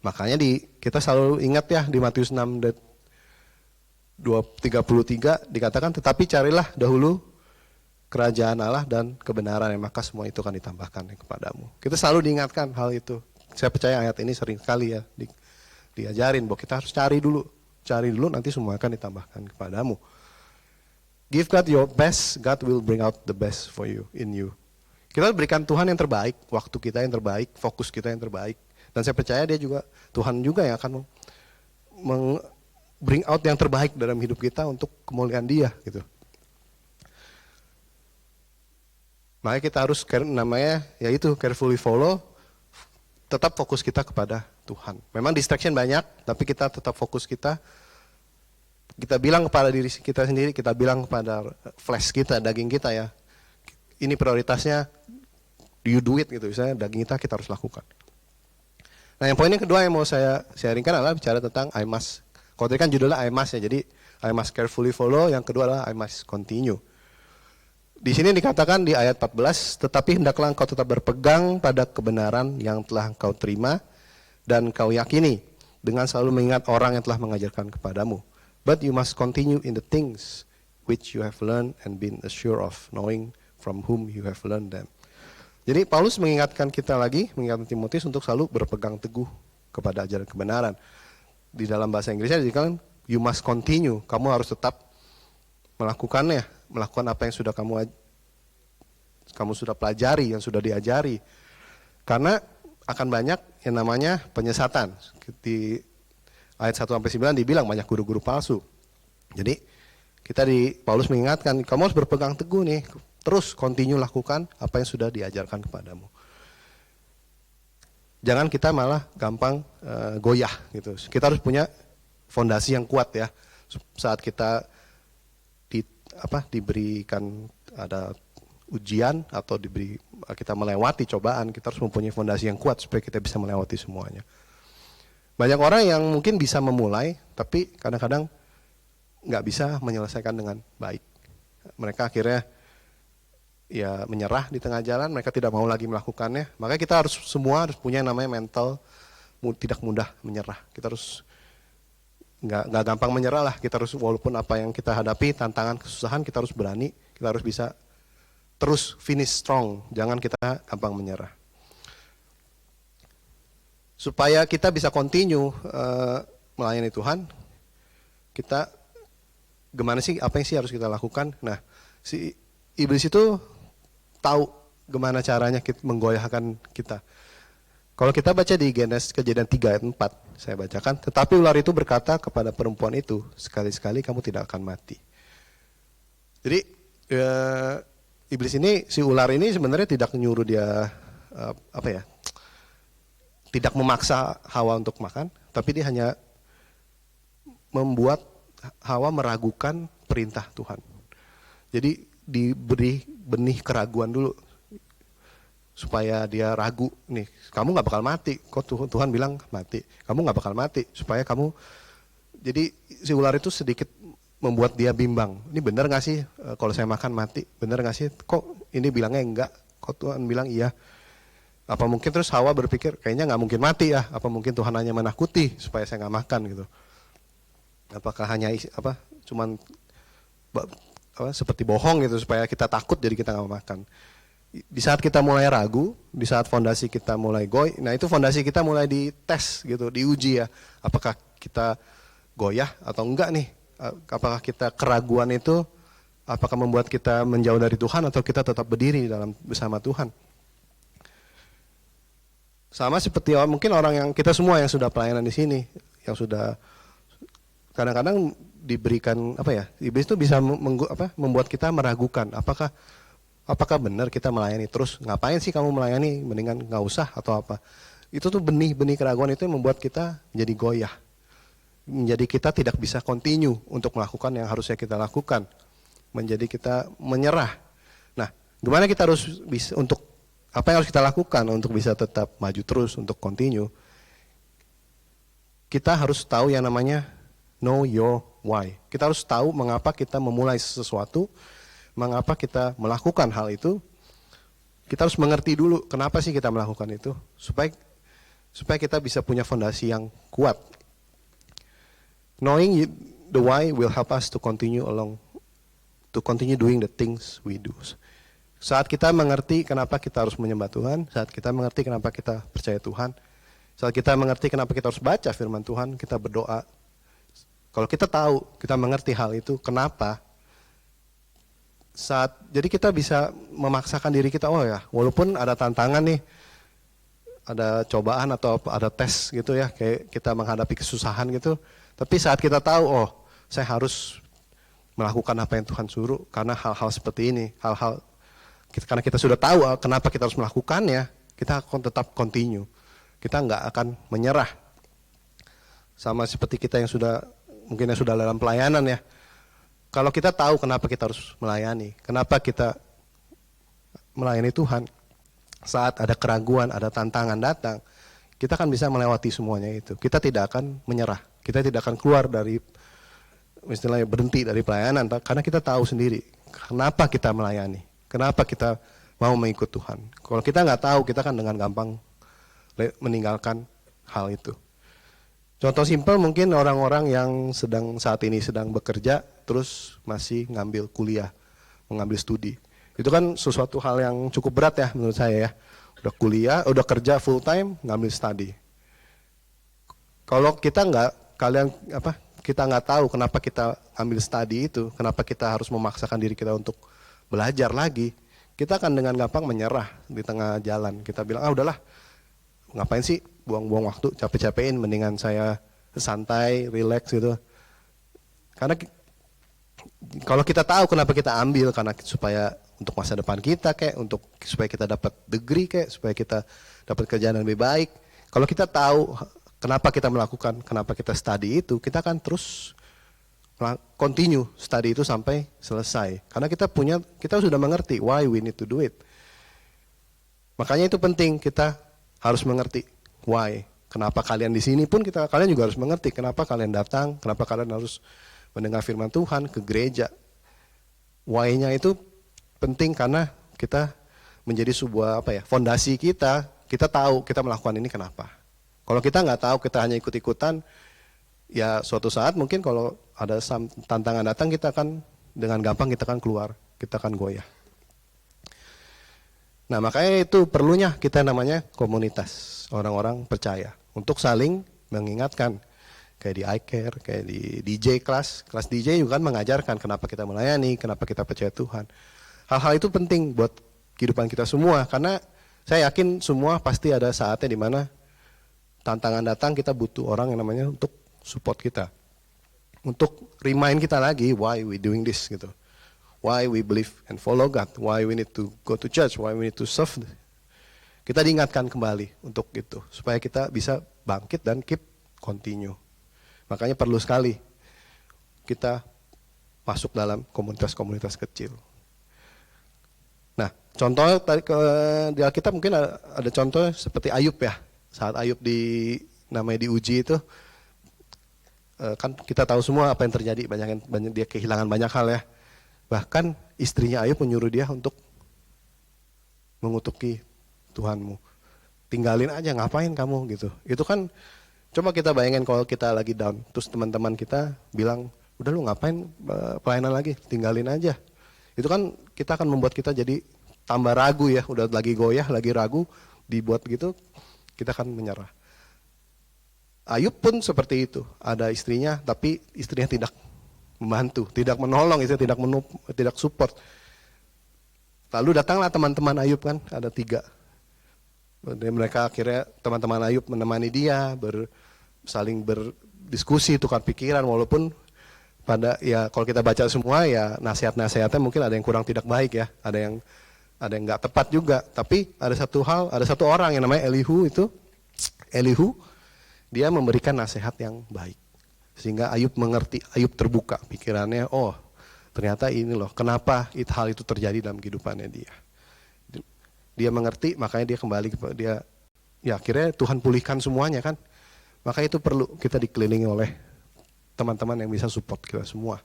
[SPEAKER 5] Makanya kita selalu ingat ya di Matius 6:33 dikatakan, tetapi carilah dahulu kerajaan Allah dan kebenaran, maka semua itu akan ditambahkan kepadamu. Kita selalu diingatkan hal itu. Saya percaya ayat ini sering sekali ya diajarin bahwa kita harus cari dulu nanti semua akan ditambahkan kepadamu. Give God your best, God will bring out the best for you, in you. Kita berikan Tuhan yang terbaik, waktu kita yang terbaik, fokus kita yang terbaik. Dan saya percaya dia juga, Tuhan juga yang akan bring out yang terbaik dalam hidup kita untuk kemuliaan dia gitu. Makanya kita harus namanya yaitu carefully follow, tetap fokus kita kepada Tuhan. Memang distraction banyak, tapi kita tetap fokus kita bilang kepada diri kita sendiri, kita bilang kepada flesh kita, daging kita ya. Ini prioritasnya, you do it gitu, misalnya daging kita harus lakukan. Nah yang poin yang kedua yang mau saya sharingkan adalah bicara tentang I must. Kalau tadi kan judulnya I must ya, jadi I must carefully follow, yang kedua adalah I must continue. Di sini dikatakan di ayat 14, tetapi hendaklah engkau tetap berpegang pada kebenaran yang telah engkau terima dan engkau yakini, dengan selalu mengingat orang yang telah mengajarkan kepadamu. But you must continue in the things which you have learned and been assured of, knowing from whom you have learned them. Jadi Paulus mengingatkan kita lagi, mengingatkan Timotius untuk selalu berpegang teguh kepada ajaran kebenaran. Di dalam bahasa Inggrisnya dikatakan, you must continue, kamu harus tetap melakukannya, melakukan apa yang sudah kamu sudah pelajari, yang sudah diajari. Karena akan banyak yang namanya penyesatan. Di ayat 1-9 dibilang banyak guru-guru palsu. Jadi Paulus mengingatkan, kamu harus berpegang teguh nih, terus continue lakukan apa yang sudah diajarkan kepadamu. Jangan kita malah gampang goyah gitu. Kita harus punya fondasi yang kuat ya. Saat kita diberikan ada ujian atau kita melewati cobaan, kita harus mempunyai fondasi yang kuat supaya kita bisa melewati semuanya. Banyak orang yang mungkin bisa memulai, tapi kadang-kadang nggak bisa menyelesaikan dengan baik. Mereka akhirnya ya menyerah di tengah jalan, mereka tidak mau lagi melakukannya. Makanya kita semua harus punya yang namanya mental tidak mudah menyerah. Kita harus nggak gampang menyerah lah. Kita harus walaupun apa yang kita hadapi, tantangan, kesusahan, kita harus berani. Kita harus bisa terus finish strong. Jangan kita gampang menyerah. Supaya kita bisa continue melayani Tuhan, kita gimana sih, apa yang sih harus kita lakukan? Nah, si iblis itu tahu gimana caranya menggoyahkan kita. Kalau kita baca di Kejadian 3 ayat 4, saya bacakan, tetapi ular itu berkata kepada perempuan itu, sekali-sekali kamu tidak akan mati. Jadi iblis ini, si ular ini sebenarnya tidak nyuruh dia tidak memaksa Hawa untuk makan, tapi dia hanya membuat Hawa meragukan perintah Tuhan. Jadi diberi benih keraguan dulu supaya dia ragu, nih kamu nggak bakal mati, kok Tuhan bilang mati, kamu nggak bakal mati, supaya kamu, jadi si ular itu sedikit membuat dia bimbang, ini benar nggak sih kalau saya makan mati, benar nggak sih, kok ini bilangnya enggak, kok Tuhan bilang iya, apa mungkin terus Hawa berpikir kayaknya nggak mungkin mati ya, apa mungkin Tuhan hanya menakuti supaya saya nggak makan gitu, apakah hanya cuman seperti bohong gitu supaya kita takut jadi kita nggak mau makan. Di saat kita mulai ragu, di saat fondasi kita mulai nah itu fondasi kita mulai dites gitu, diuji ya. Apakah kita goyah atau enggak nih? Apakah kita keraguan itu apakah membuat kita menjauh dari Tuhan atau kita tetap berdiri bersama Tuhan? Sama seperti mungkin orang yang kita semua yang sudah pelayanan di sini, yang sudah kadang-kadang diberikan iblis itu bisa membuat kita meragukan apakah benar kita melayani, terus ngapain sih kamu melayani, mendingan nggak usah atau apa. Itu tuh benih keraguan itu yang membuat kita jadi goyah, menjadi kita tidak bisa continue untuk melakukan yang harusnya kita lakukan, menjadi kita menyerah. Nah, gimana kita harus bisa apa yang harus kita lakukan untuk bisa tetap maju terus, untuk continue? Kita harus tahu yang namanya know your why. Kita harus tahu mengapa kita memulai sesuatu, mengapa kita melakukan hal itu. Kita harus mengerti dulu kenapa sih kita melakukan itu, supaya kita bisa punya fondasi yang kuat. Knowing the why will help us to continue doing the things we do. Saat kita mengerti kenapa kita harus menyembah Tuhan, saat kita mengerti kenapa kita percaya Tuhan, saat kita mengerti kenapa kita harus baca firman Tuhan, kita berdoa. Kalau kita tahu, kita mengerti hal itu, kenapa, jadi kita bisa memaksakan diri kita, oh ya, walaupun ada tantangan nih, ada cobaan atau ada tes gitu ya, kayak kita menghadapi kesusahan gitu. Tapi saat kita tahu, oh saya harus melakukan apa yang Tuhan suruh karena hal-hal seperti ini, karena kita sudah tahu kenapa kita harus melakukannya, kita akan tetap continue. Kita nggak akan menyerah. Sama seperti kita yang mungkin sudah dalam pelayanan ya. Kalau kita tahu kenapa kita harus melayani, kenapa kita melayani Tuhan, saat ada keraguan, ada tantangan datang, kita akan bisa melewati semuanya itu. Kita tidak akan menyerah, kita tidak akan keluar dari, istilahnya berhenti dari pelayanan, karena kita tahu sendiri kenapa kita melayani, kenapa kita mau mengikut Tuhan. Kalau kita nggak tahu, kita akan dengan gampang meninggalkan hal itu. Contoh simpel mungkin orang-orang yang saat ini sedang bekerja terus masih ngambil kuliah, mengambil studi. Itu kan sesuatu hal yang cukup berat ya menurut saya ya. Udah kuliah, udah kerja full time, ngambil studi. Kalau kita kita nggak tahu kenapa kita ambil studi itu, kenapa kita harus memaksakan diri kita untuk belajar lagi, kita akan dengan gampang menyerah di tengah jalan. Kita bilang, udahlah, ngapain sih buang-buang waktu, capek-capekin, mendingan saya santai, relax gitu. Karena kalau kita tahu kenapa kita ambil, karena supaya untuk masa depan kita supaya kita dapat degree supaya kita dapat kerjaan yang lebih baik. Kalau kita tahu kenapa kita melakukan, kenapa kita study itu, kita akan terus continue study itu sampai selesai. Karena kita sudah mengerti why we need to do it. Makanya itu penting, kita harus mengerti why. Kenapa kalian di sini pun kalian juga harus mengerti kenapa kalian datang, kenapa kalian harus mendengar firman Tuhan ke gereja. Why-nya itu penting karena kita menjadi sebuah fondasi kita. Kita tahu kita melakukan ini kenapa. Kalau kita nggak tahu, kita hanya ikut-ikutan, ya suatu saat mungkin kalau ada tantangan datang, kita akan dengan gampang kita akan keluar, kita akan goyah. Nah, makanya itu perlunya kita namanya komunitas orang-orang percaya untuk saling mengingatkan. Kayak di iCare, kayak di DJ kelas DJ juga kan mengajarkan kenapa kita melayani, kenapa kita percaya Tuhan. Hal-hal itu penting buat kehidupan kita semua, karena saya yakin semua pasti ada saatnya di mana tantangan datang, kita butuh orang yang namanya untuk support kita, untuk remind kita lagi why we doing this gitu. Why we believe and follow God, why we need to go to church, why we need to serve. Kita diingatkan kembali untuk itu, supaya kita bisa bangkit dan keep continue. Makanya perlu sekali kita masuk dalam komunitas-komunitas kecil. Nah, contoh di Alkitab mungkin ada contoh seperti Ayub ya. Saat Ayub namanya diuji itu, kan kita tahu semua apa yang terjadi, banyak dia kehilangan banyak hal ya. Bahkan istrinya Ayub menyuruh dia untuk mengutuki Tuhanmu. Tinggalin aja, ngapain kamu gitu. Itu kan, coba kita bayangin kalau kita lagi down, terus teman-teman kita bilang, udah lu ngapain pelayanan lagi, tinggalin aja. Itu kan kita akan membuat kita jadi tambah ragu ya, udah lagi goyah, lagi ragu, dibuat gitu, kita akan menyerah. Ayub pun seperti itu, ada istrinya, tapi istrinya tidak membantu, tidak menolong, tidak support. Lalu datanglah teman-teman Ayub kan, ada 3. Dan mereka akhirnya teman-teman Ayub menemani dia, saling berdiskusi, tukar pikiran, walaupun kalau kita baca semua ya nasihat-nasihatnya mungkin ada yang kurang tidak baik ya, ada yang nggak tepat juga. Tapi ada satu orang yang namanya Elihu, dia memberikan nasihat yang baik. Sehingga Ayub mengerti, Ayub terbuka pikirannya, oh ternyata ini loh, kenapa hal itu terjadi dalam kehidupannya dia. Dia mengerti, makanya dia kembali, akhirnya Tuhan pulihkan semuanya kan. Maka itu perlu kita dikelilingi oleh teman-teman yang bisa support kita semua.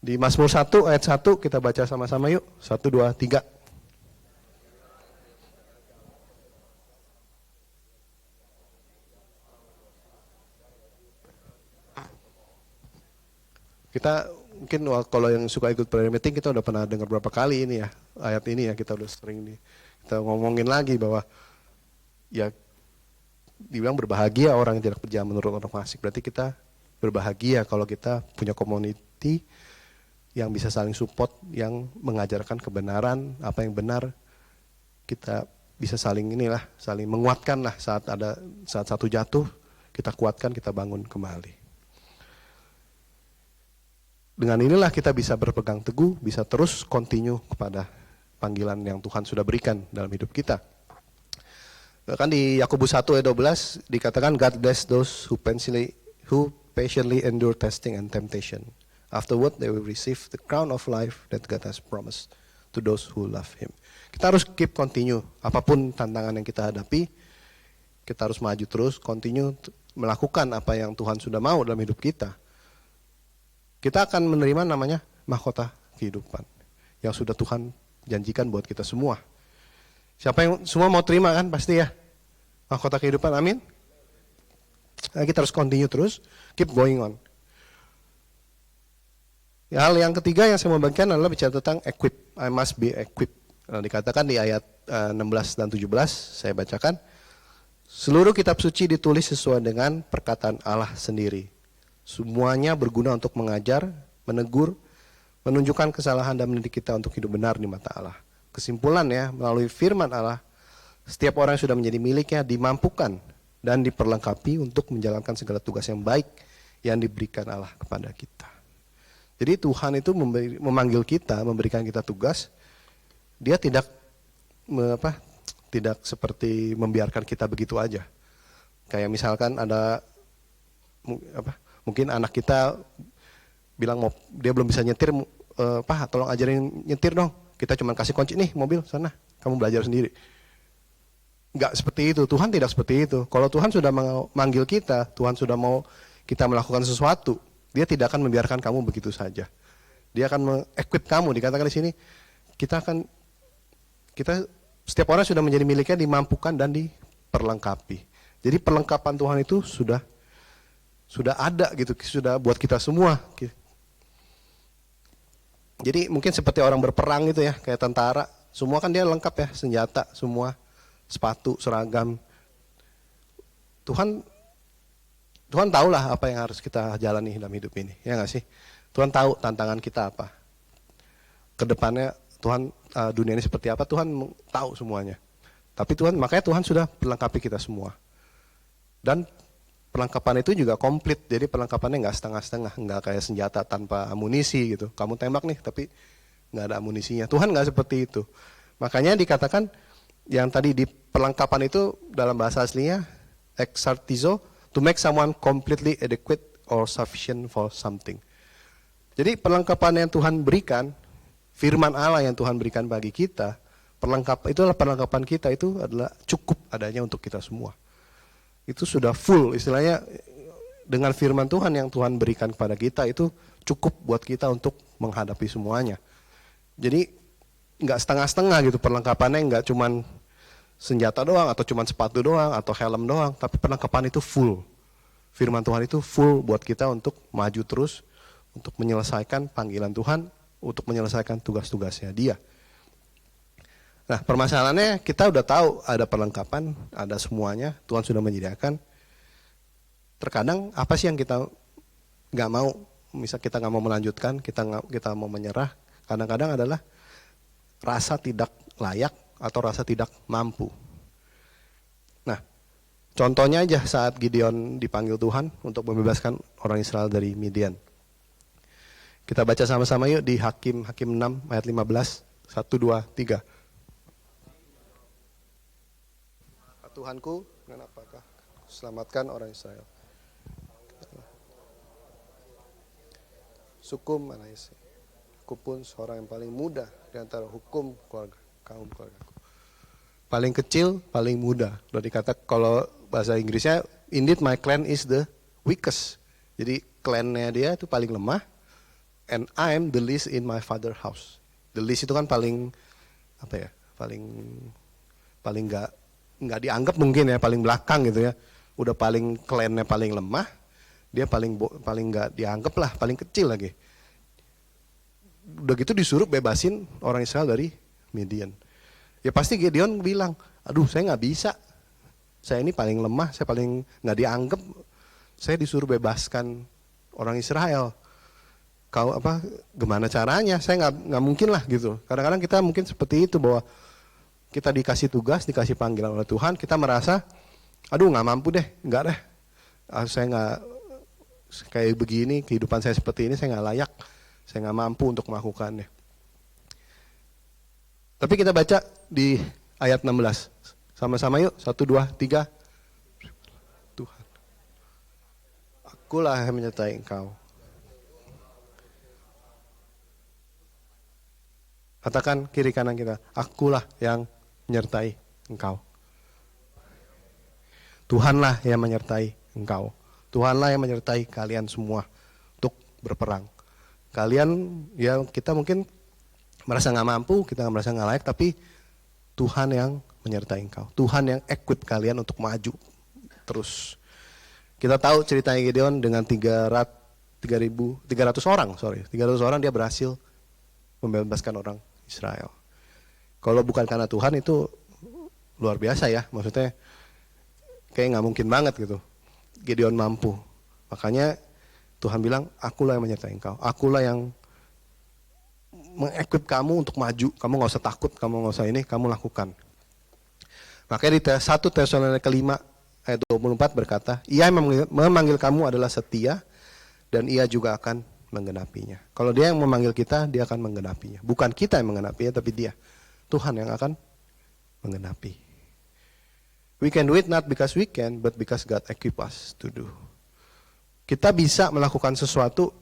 [SPEAKER 5] Di Mazmur 1 ayat 1 kita baca sama-sama yuk, 1, 2, 3. Kita mungkin kalau yang suka ikut prayer meeting, kita udah pernah dengar berapa kali ini ya, ayat ini ya, kita udah sering kita ngomongin lagi bahwa ya dibilang berbahagia orang yang tidak kerja menurut orang fasik. Berarti kita berbahagia kalau kita punya community yang bisa saling support, yang mengajarkan kebenaran, apa yang benar. Kita bisa saling saling menguatkan lah saat satu jatuh, kita kuatkan, kita bangun kembali. Dengan inilah kita bisa berpegang teguh, bisa terus continue kepada panggilan yang Tuhan sudah berikan dalam hidup kita. Kan di Yakobus 1 ayat 12 dikatakan God bless those who patiently endure testing and temptation. Afterward they will receive the crown of life that God has promised to those who love Him. Kita harus keep continue, apapun tantangan yang kita hadapi, kita harus maju terus, continue melakukan apa yang Tuhan sudah mau dalam hidup kita. Kita akan menerima namanya mahkota kehidupan yang sudah Tuhan janjikan buat kita semua. Siapa yang semua mau terima kan pasti ya mahkota kehidupan, amin. Nah, kita harus continue terus, keep going on. Hal yang ketiga yang saya mau bagikan adalah bicara tentang equip. I must be equipped. Nah, dikatakan di ayat 16 dan 17, saya bacakan. Seluruh kitab suci ditulis sesuai dengan perkataan Allah sendiri. Semuanya berguna untuk mengajar, menegur, menunjukkan kesalahan dan mendidik kita untuk hidup benar di mata Allah. Kesimpulannya, melalui firman Allah, setiap orang yang sudah menjadi miliknya dimampukan dan diperlengkapi untuk menjalankan segala tugas yang baik yang diberikan Allah kepada kita. Jadi Tuhan itu memanggil kita, memberikan kita tugas. Dia tidak seperti membiarkan kita begitu aja. Kayak misalkan ada mungkin anak kita bilang dia belum bisa nyetir, Pak tolong ajarin nyetir dong. Kita cuma kasih kunci nih mobil sana, kamu belajar sendiri. Enggak seperti itu, Tuhan tidak seperti itu. Kalau Tuhan sudah memanggil kita, Tuhan sudah mau kita melakukan sesuatu, Dia tidak akan membiarkan kamu begitu saja. Dia akan me-equip kamu, dikatakan di sini, kita setiap orang sudah menjadi miliknya, dimampukan dan diperlengkapi. Jadi perlengkapan Tuhan itu sudah ada gitu, sudah buat kita semua. Jadi mungkin seperti orang berperang gitu ya, kayak tentara, semua kan dia lengkap ya, senjata, semua, sepatu, seragam. Tuhan tahulah apa yang harus kita jalani dalam hidup ini, ya nggak sih? Tuhan tahu tantangan kita apa. Kedepannya Tuhan dunia ini seperti apa, Tuhan tahu semuanya. Tapi makanya Tuhan sudah perlengkapi kita semua. Dan perlengkapan itu juga komplit, jadi perlengkapannya nggak setengah-setengah, nggak kayak senjata tanpa amunisi gitu. Kamu tembak nih, tapi nggak ada amunisinya. Tuhan nggak seperti itu. Makanya dikatakan yang tadi di perlengkapan itu dalam bahasa aslinya exartizo, to make someone completely adequate or sufficient for something. Jadi perlengkapan yang Tuhan berikan, firman Allah yang Tuhan berikan bagi kita, itulah perlengkapan kita, itu adalah cukup adanya untuk kita semua. Itu sudah full, istilahnya dengan firman Tuhan yang Tuhan berikan kepada kita itu cukup buat kita untuk menghadapi semuanya. Jadi nggak setengah-setengah gitu perlengkapannya, nggak cuman senjata doang atau cuman sepatu doang atau helm doang, tapi perlengkapan itu full. Firman Tuhan itu full buat kita untuk maju terus, untuk menyelesaikan panggilan Tuhan, untuk menyelesaikan tugas-tugasnya Dia. Nah, permasalahannya kita udah tahu ada perlengkapan, ada semuanya, Tuhan sudah menyediakan. Terkadang apa sih yang kita nggak mau? Misal kita nggak mau melanjutkan, kita mau menyerah. Kadang-kadang adalah rasa tidak layak atau rasa tidak mampu. Nah, contohnya aja saat Gideon dipanggil Tuhan untuk membebaskan orang Israel dari Midian. Kita baca sama-sama yuk di Hakim 6 ayat 15, 1, 2, 3. Tuhanku, dengan apakah selamatkan orang Israel? Sukum Manasseh. Aku pun seorang yang paling muda di antara kaum keluargaku. Paling kecil, paling muda. Udah dikatakan kalau bahasa Inggrisnya, indeed my clan is the weakest. Jadi klannya dia itu paling lemah, and I'm the least in my father house. The least itu kan paling nggak dianggap mungkin ya, paling belakang gitu ya. Udah paling klannya paling lemah, dia paling nggak dianggap lah, paling kecil lagi. Udah gitu disuruh bebasin orang Israel dari Midian. Ya pasti Gideon bilang, aduh saya nggak bisa, saya ini paling lemah, saya paling nggak dianggap, saya disuruh bebaskan orang Israel. gimana caranya? Saya nggak mungkin lah gitu. Kadang-kadang kita mungkin seperti itu, bahwa kita dikasih tugas, dikasih panggilan oleh Tuhan, kita merasa, aduh nggak mampu deh, nggak deh, saya nggak kayak begini, kehidupan saya seperti ini, saya nggak layak, saya nggak mampu untuk melakukannya. Tapi kita baca di ayat 16, sama-sama yuk, 1, 2, 3. Tuhan, Akulah yang menyertai engkau. Katakan kiri kanan kita, Akulah yang menyertai engkau. Tuhanlah yang menyertai engkau. Tuhanlah yang menyertai kalian semua untuk berperang. Kalian, ya kita mungkin merasa nggak mampu, kita merasa nggak layak, tapi Tuhan yang menyertai engkau. Tuhan yang equip kalian untuk maju terus. Kita tahu ceritanya Gideon dengan 300 orang dia berhasil membebaskan orang Israel. Kalau bukan karena Tuhan itu luar biasa ya, maksudnya kayak nggak mungkin banget gitu. Gideon mampu, makanya Tuhan bilang, Akulah yang menyertai engkau, Akulah yang mengequip kamu untuk maju. Kamu nggak usah takut, kamu nggak usah ini, kamu lakukan. Makanya di 1 Tesalonika 5 ayat 24 berkata, Ia yang memanggil kamu adalah setia, dan Ia juga akan menggenapinya. Kalau Dia yang memanggil kita, Dia akan menggenapinya. Bukan kita yang menggenapinya, tapi Dia, Tuhan yang akan menggenapi. We can do it not because we can, but because God equip us to do. Kita bisa melakukan sesuatu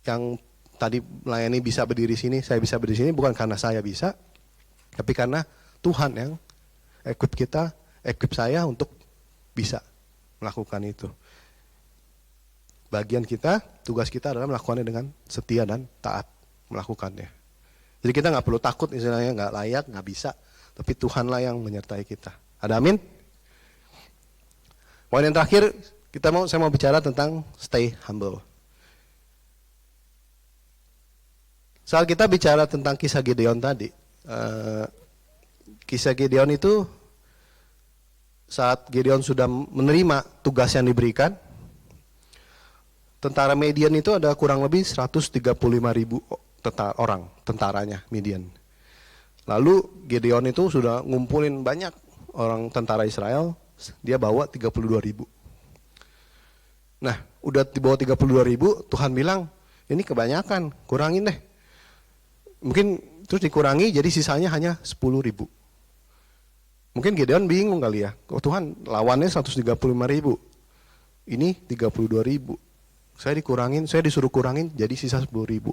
[SPEAKER 5] yang tadi melayani bisa berdiri sini, saya bisa berdiri sini, bukan karena saya bisa, tapi karena Tuhan yang equip kita, equip saya untuk bisa melakukan itu. Bagian kita, tugas kita adalah melakukannya dengan setia dan taat melakukannya. Jadi kita nggak perlu takut, istilahnya nggak layak, nggak bisa, tapi Tuhanlah yang menyertai kita. Ada amin? Poin yang terakhir, saya mau bicara tentang stay humble. Saat kita bicara tentang kisah Gideon tadi, kisah Gideon itu saat Gideon sudah menerima tugas yang diberikan, tentara Midian itu ada kurang lebih 135.000 orang tentaranya Midian. Lalu Gideon itu sudah ngumpulin banyak orang tentara Israel, dia bawa 32.000. Nah, udah dibawa 32.000, Tuhan bilang, ini kebanyakan, kurangin deh. Mungkin terus dikurangi jadi sisanya hanya 10.000. Mungkin Gideon bingung kali ya, oh Tuhan lawannya 135.000, ini 32.000. Saya disuruh kurangin jadi sisa 10.000.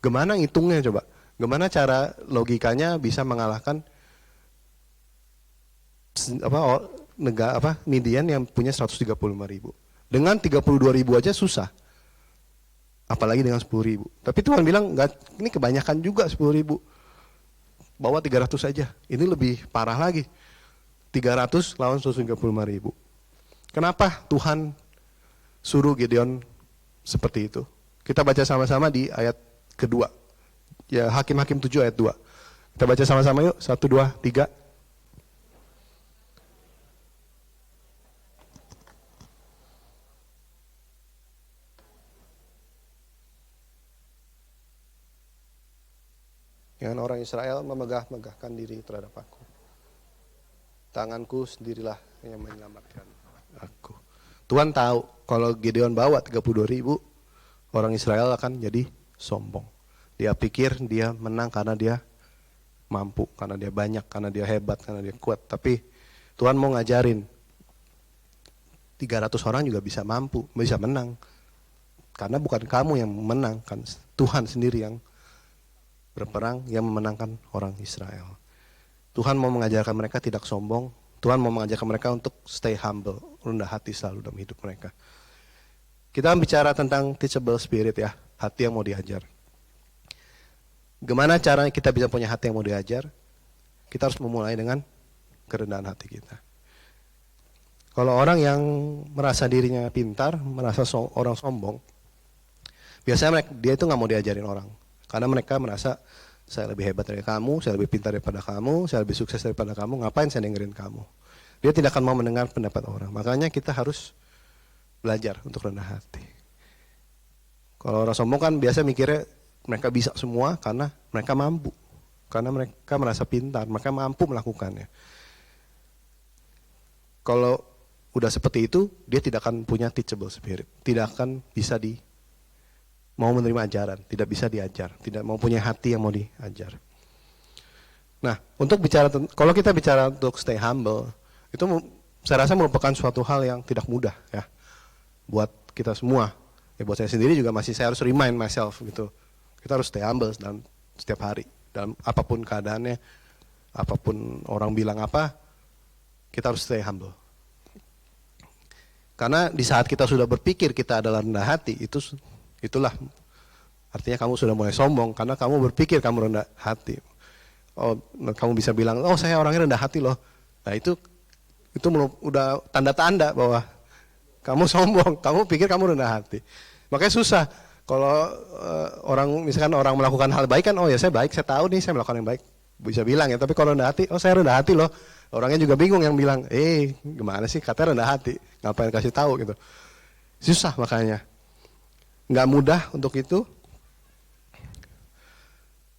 [SPEAKER 5] Gimana hitungnya coba? Gimana cara logikanya bisa mengalahkan Midian yang punya 135.000? Dengan 32.000 aja susah. Apalagi dengan 10.000. Tapi Tuhan bilang, enggak, ini kebanyakan juga 10.000. Bawa 300 aja. Ini lebih parah lagi. 300 lawan 135.000. Kenapa Tuhan suruh Gideon seperti itu? Kita baca sama-sama di ayat kedua. Ya, Hakim-Hakim 7 ayat 2. Kita baca sama-sama yuk. 1, 2, 3. Dengan orang Israel memegah-megahkan diri terhadap aku. Tanganku sendirilah yang menyelamatkan aku. Tuhan tahu kalau Gideon bawa 32.000, orang Israel akan jadi sombong. Dia pikir dia menang karena dia mampu, karena dia banyak, karena dia hebat, karena dia kuat. Tapi Tuhan mau ngajarin 300 orang juga bisa mampu, bisa menang. Karena bukan kamu yang menang, kan Tuhan sendiri yang berperang, yang memenangkan orang Israel. Tuhan mau mengajarkan mereka tidak sombong. Tuhan mau mengajarkan mereka untuk stay humble, rendah hati selalu dalam hidup mereka. Kita bicara tentang teachable spirit ya, hati yang mau diajar. Gimana caranya kita bisa punya hati yang mau diajar? Kita harus memulai dengan kerendahan hati kita. Kalau orang yang merasa dirinya pintar, merasa orang sombong, biasanya dia itu nggak mau diajarin orang. Karena mereka merasa, saya lebih hebat dari kamu, saya lebih pintar daripada kamu, saya lebih sukses daripada kamu, ngapain saya dengerin kamu? Dia tidak akan mau mendengar pendapat orang. Makanya kita harus belajar untuk rendah hati. Kalau orang sombong kan biasa mikirnya mereka bisa semua karena mereka mampu. Karena mereka merasa pintar, mereka mampu melakukannya. Kalau udah seperti itu, dia tidak akan punya teachable spirit. Tidak akan bisa mau menerima ajaran, tidak bisa diajar, tidak mau punya hati yang mau diajar. Nah, kalau kita bicara untuk stay humble, itu saya rasa merupakan suatu hal yang tidak mudah ya buat kita semua. Ya buat saya sendiri juga saya harus remind myself gitu. Kita harus stay humble dalam setiap hari, dalam apapun keadaannya, apapun orang bilang apa, kita harus stay humble. Karena di saat kita sudah berpikir kita adalah rendah hati, itulah artinya kamu sudah mulai sombong karena kamu berpikir kamu rendah hati. Oh, kamu bisa bilang, oh saya orangnya rendah hati loh. Nah itu udah tanda-tanda bahwa kamu sombong, kamu pikir kamu rendah hati. Makanya susah kalau misalkan orang melakukan hal baik kan, oh ya saya baik, saya tahu nih saya melakukan yang baik, bisa bilang ya. Tapi kalau rendah hati, oh saya rendah hati loh. Orangnya juga bingung yang bilang, gimana sih katanya rendah hati, ngapain kasih tahu gitu. Susah makanya, nggak mudah untuk itu.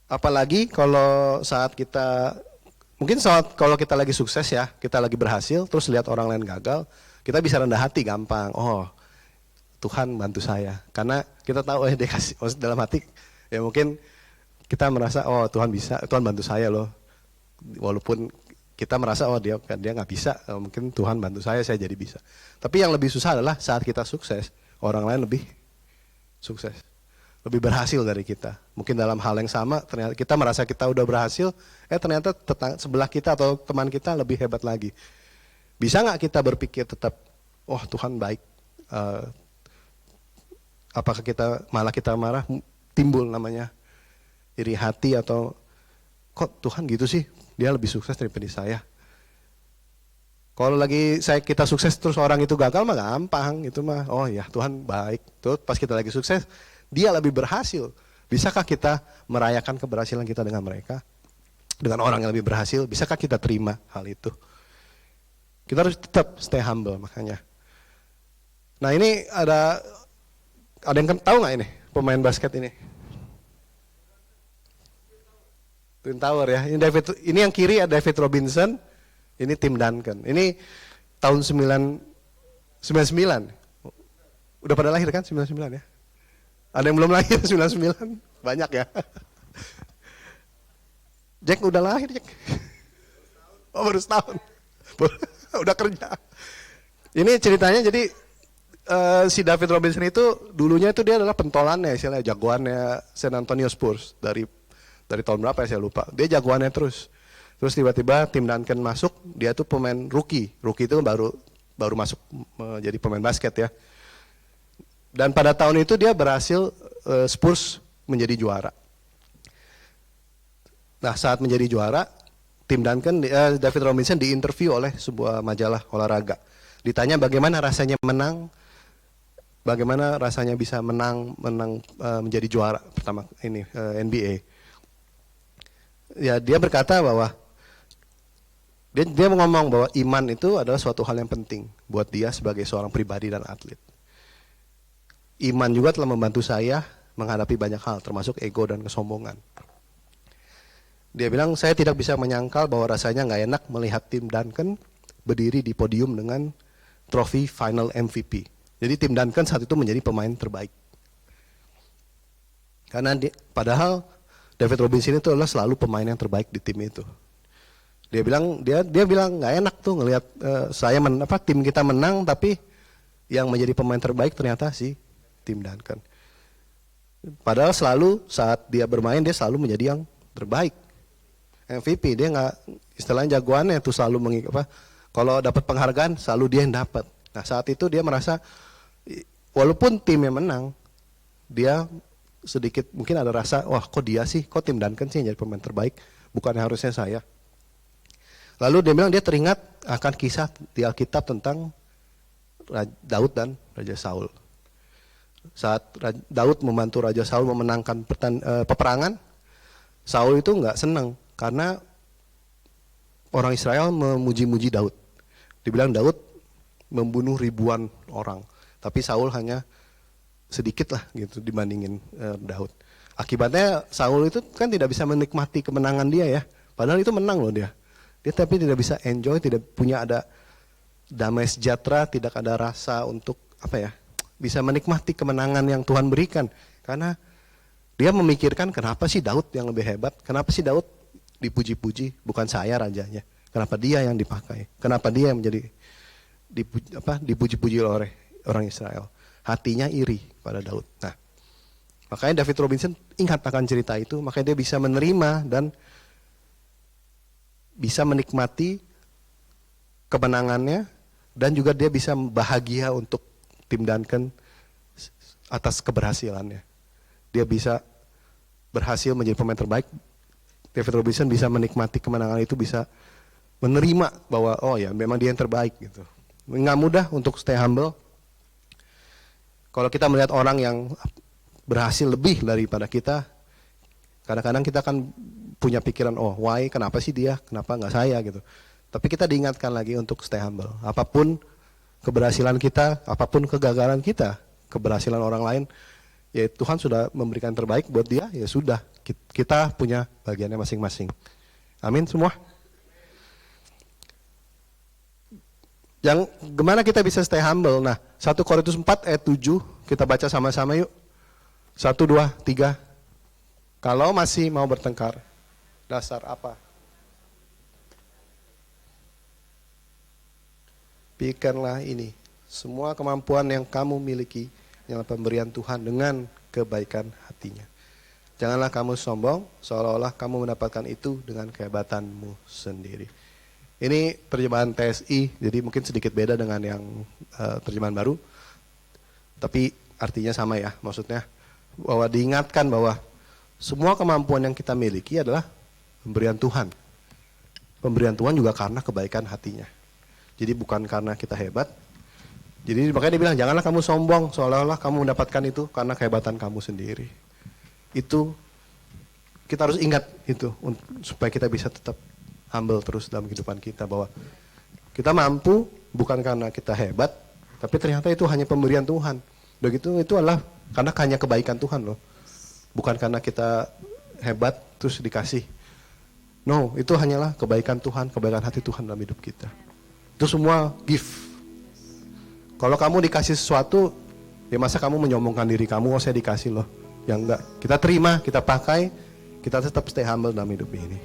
[SPEAKER 5] Apalagi kalau kalau kita lagi sukses ya, kita lagi berhasil, terus lihat orang lain gagal, kita bisa rendah hati gampang. Oh, Tuhan bantu saya. Karena kita tahu dia kasih, dalam hati ya mungkin kita merasa, oh Tuhan bisa, Tuhan bantu saya loh. Walaupun kita merasa, oh dia nggak bisa, mungkin Tuhan bantu saya jadi bisa. Tapi yang lebih susah adalah saat kita sukses, orang lain lebih sukses, lebih berhasil dari kita. Mungkin dalam hal yang sama, ternyata kita merasa kita udah berhasil, ternyata sebelah kita atau teman kita lebih hebat lagi. Bisa nggak kita berpikir tetap, oh Tuhan baik, apakah kita marah, timbul namanya iri hati atau kok Tuhan gitu sih, dia lebih sukses daripada saya. Kalau lagi kita sukses terus orang itu gagal mah gampang, itu mah oh ya Tuhan baik. Terus pas kita lagi sukses, dia lebih berhasil. Bisakah kita merayakan keberhasilan kita dengan mereka? Dengan orang yang lebih berhasil, bisakah kita terima hal itu? Kita harus tetap stay humble makanya. Nah ini ada yang tahu nggak ini pemain basket ini? Twin Tower ya. Ini yang kiri ada David Robinson, ini Tim Duncan. Ini tahun 99. Udah pada lahir kan 99 ya? Ada yang belum lahir 99? Banyak ya. Jack udah lahir, Jack. Oh baru setahun. Udah kerja. Ini ceritanya jadi si David Robinson itu dulunya itu dia adalah pentolannya, istilahnya jagoannya San Antonio Spurs dari tahun berapa ya saya lupa. Dia jagoannya terus tiba-tiba Tim Duncan masuk, dia tuh pemain rookie itu baru masuk jadi pemain basket ya. Dan pada tahun itu dia berhasil Spurs menjadi juara. Nah saat menjadi juara, Tim Duncan, David Robinson diinterview oleh sebuah majalah olahraga. Ditanya bagaimana rasanya bisa menang menjadi juara pertama ini NBA. Ya dia berkata bahwa dia ngomong bahwa iman itu adalah suatu hal yang penting buat dia sebagai seorang pribadi dan atlet. Iman juga telah membantu saya menghadapi banyak hal termasuk ego dan kesombongan. Dia bilang saya tidak bisa menyangkal bahwa rasanya nggak enak melihat Tim Duncan berdiri di podium dengan trofi final MVP. Jadi Tim Duncan saat itu menjadi pemain terbaik. Karena padahal David Robinson itu adalah selalu pemain yang terbaik di tim itu. Dia bilang nggak enak tuh ngelihat tim kita menang tapi yang menjadi pemain terbaik ternyata si Tim Duncan. Padahal selalu saat dia bermain dia selalu menjadi yang terbaik. MVP dia nggak istilahnya jagoannya tuh selalu kalau dapat penghargaan selalu dia yang dapat. Nah saat itu dia merasa walaupun timnya menang dia sedikit mungkin ada rasa, wah kok dia sih, kok Tim Duncan sih yang jadi pemain terbaik, bukannya harusnya saya. Lalu dia bilang dia teringat akan kisah di Alkitab tentang Daud dan Raja Saul. Saat Daud membantu Raja Saul memenangkan peperangan, Saul itu nggak senang karena orang Israel memuji-muji Daud. Dibilang Daud membunuh ribuan orang, tapi Saul hanya sedikit lah gitu dibandingin Daud. Akibatnya Saul itu kan tidak bisa menikmati kemenangan dia ya. Padahal itu menang loh dia. Dia tapi tidak bisa enjoy, tidak punya ada damai sejahtera, tidak ada rasa untuk bisa menikmati kemenangan yang Tuhan berikan. Karena dia memikirkan kenapa sih Daud yang lebih hebat, kenapa sih Daud dipuji-puji, bukan saya rajanya. Kenapa dia yang dipakai, kenapa dia yang menjadi dipuji-puji oleh orang Israel. Hatinya iri pada Daud. Nah, makanya David Robinson ingat akan cerita itu, makanya dia bisa menerima dan bisa menikmati kemenangannya, dan juga dia bisa bahagia untuk tim Duncan atas keberhasilannya. Dia bisa berhasil menjadi pemain terbaik. David Robinson bisa menikmati kemenangan itu, bisa menerima bahwa oh ya memang dia yang terbaik gitu. Nggak mudah untuk stay humble. Kalau kita melihat orang yang berhasil lebih daripada kita, kadang-kadang kita kan punya pikiran, oh why, kenapa sih dia, kenapa nggak saya gitu. Tapi kita diingatkan lagi untuk stay humble. Apapun keberhasilan kita, apapun kegagalan kita, keberhasilan orang lain, ya Tuhan sudah memberikan terbaik buat dia, ya sudah. Kita punya bagiannya masing-masing. Amin semua. Yang gimana kita bisa stay humble? Nah, 1 Korintus 4 ayat 7, kita baca sama-sama yuk. 1, 2, 3. Kalau masih mau bertengkar, dasar apa? Pikirkanlah ini, semua kemampuan yang kamu miliki adalah pemberian Tuhan dengan kebaikan hatinya. Janganlah kamu sombong, seolah-olah kamu mendapatkan itu dengan kehebatanmu sendiri. Ini terjemahan TSI, jadi mungkin sedikit beda dengan yang terjemahan baru. Tapi artinya sama ya, maksudnya bahwa diingatkan bahwa semua kemampuan yang kita miliki adalah pemberian Tuhan. Pemberian Tuhan juga karena kebaikan hatinya. Jadi bukan karena kita hebat. Jadi makanya dia bilang, janganlah kamu sombong, seolah-olah kamu mendapatkan itu karena kehebatan kamu sendiri. Itu kita harus ingat itu supaya kita bisa tetap humble terus dalam kehidupan kita, bahwa kita mampu bukan karena kita hebat, tapi ternyata itu hanya pemberian Tuhan. Begitu itu adalah karena hanya kebaikan Tuhan loh. Bukan karena kita hebat terus dikasih. No, itu hanyalah kebaikan Tuhan, kebaikan hati Tuhan dalam hidup kita. Itu semua gift. Kalau kamu dikasih sesuatu, ya masa kamu menyombongkan diri kamu, oh saya dikasih loh. Ya enggak, kita terima, kita pakai, kita tetap stay humble dalam hidup ini.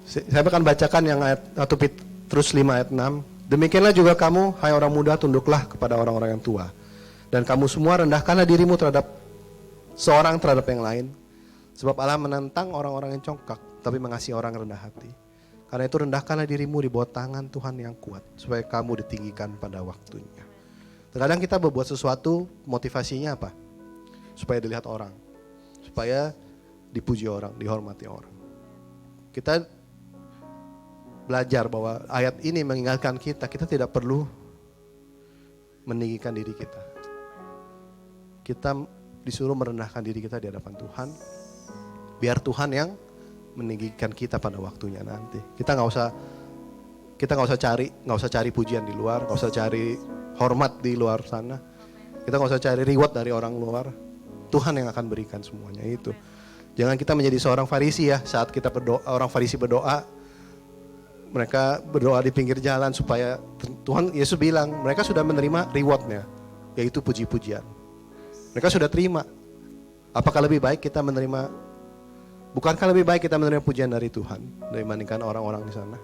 [SPEAKER 5] Saya akan bacakan yang ayat 1 Petrus 5 ayat 6. Demikianlah juga kamu, hai orang muda, tunduklah kepada orang-orang yang tua. Dan kamu semua rendahkanlah dirimu terhadap seorang terhadap yang lain. Sebab Allah menentang orang-orang yang congkak, tapi mengasihi orang rendah hati. Karena itu rendahkanlah dirimu di bawah tangan Tuhan yang kuat, supaya kamu ditinggikan pada waktunya. Terkadang kita berbuat sesuatu, motivasinya apa? Supaya dilihat orang, supaya dipuji orang, dihormati orang. Kita belajar bahwa ayat ini mengingatkan kita tidak perlu meninggikan diri kita. Kita disuruh merendahkan diri kita di hadapan Tuhan, biar Tuhan yang meninggikan kita pada waktunya nanti. Kita nggak usah cari pujian di luar, nggak usah cari hormat di luar sana. Kita nggak usah cari reward dari orang luar. Tuhan yang akan berikan semuanya itu. Jangan kita menjadi seorang Farisi ya, saat kita berdoa, orang Farisi berdoa, mereka berdoa di pinggir jalan supaya Tuhan Yesus bilang mereka sudah menerima rewardnya, yaitu puji-pujian. Mereka sudah terima. Apakah lebih baik kita menerima? Bukankah lebih baik kita menerima pujian dari Tuhan dibandingkan orang-orang di sana?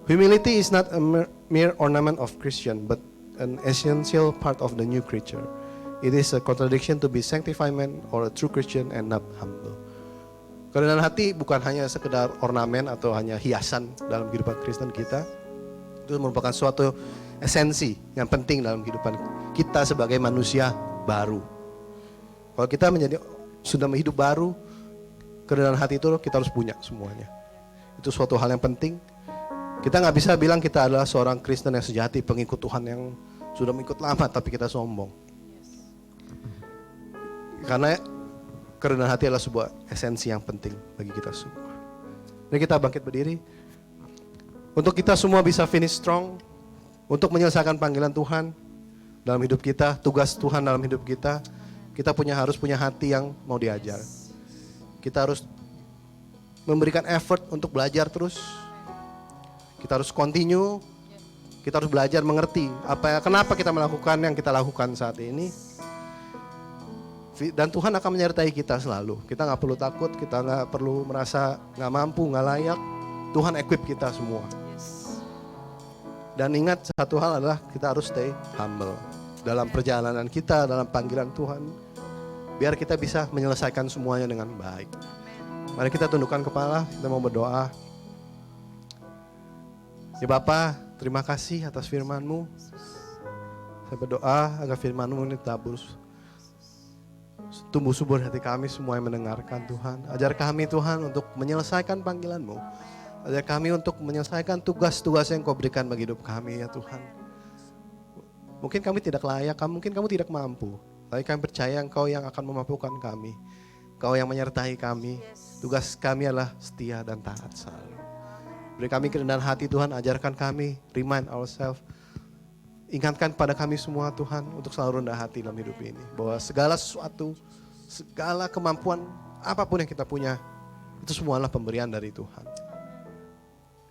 [SPEAKER 5] Humility is not a mere ornament of Christian, but an essential part of the new creature. It is a contradiction to be sanctified man or a true Christian and not humble. Kerendahan hati bukan hanya sekedar ornamen atau hanya hiasan dalam kehidupan Kristen kita. Itu merupakan suatu esensi yang penting dalam kehidupan kita sebagai manusia baru. Kalau kita sudah hidup baru, kerendahan hati itu kita harus punya semuanya. Itu suatu hal yang penting. Kita nggak bisa bilang kita adalah seorang Kristen yang sejati, pengikut Tuhan yang sudah mengikut lama, tapi kita sombong. Karena kerendahan hati adalah sebuah esensi yang penting bagi kita semua. Mari kita bangkit berdiri. Untuk kita semua bisa finish strong, untuk menyelesaikan panggilan Tuhan dalam hidup kita, tugas Tuhan dalam hidup kita, kita harus punya hati yang mau diajar. Kita harus memberikan effort untuk belajar terus. Kita harus continue, kita harus belajar mengerti kenapa kita melakukan yang kita lakukan saat ini. Dan Tuhan akan menyertai kita selalu. Kita nggak perlu takut, kita nggak perlu merasa nggak mampu, nggak layak. Tuhan equip kita semua. Dan ingat satu hal adalah kita harus stay humble dalam perjalanan kita, dalam panggilan Tuhan. Biar kita bisa menyelesaikan semuanya dengan baik. Mari kita tundukkan kepala, kita mau berdoa. Ya Bapa, terima kasih atas firman-Mu. Saya berdoa agar firman-Mu ini tabur, tumbuh subur hati kami semua yang mendengarkan Tuhan. Ajar kami Tuhan untuk menyelesaikan panggilan-Mu. Ajar kami untuk menyelesaikan tugas-tugas yang Kau berikan bagi hidup kami ya Tuhan. Mungkin kami tidak layak, mungkin kami tidak mampu. Tapi kami percaya Engkau yang akan memampukan kami. Engkau yang menyertai kami. Tugas kami adalah setia dan taat selalu. Beri kami kerendahan hati Tuhan, ajarkan kami, remind ourselves. Ingatkan kepada kami semua Tuhan untuk selalu rendah hati dalam hidup ini. Bahwa segala sesuatu, segala kemampuan, apapun yang kita punya, itu semualah pemberian dari Tuhan.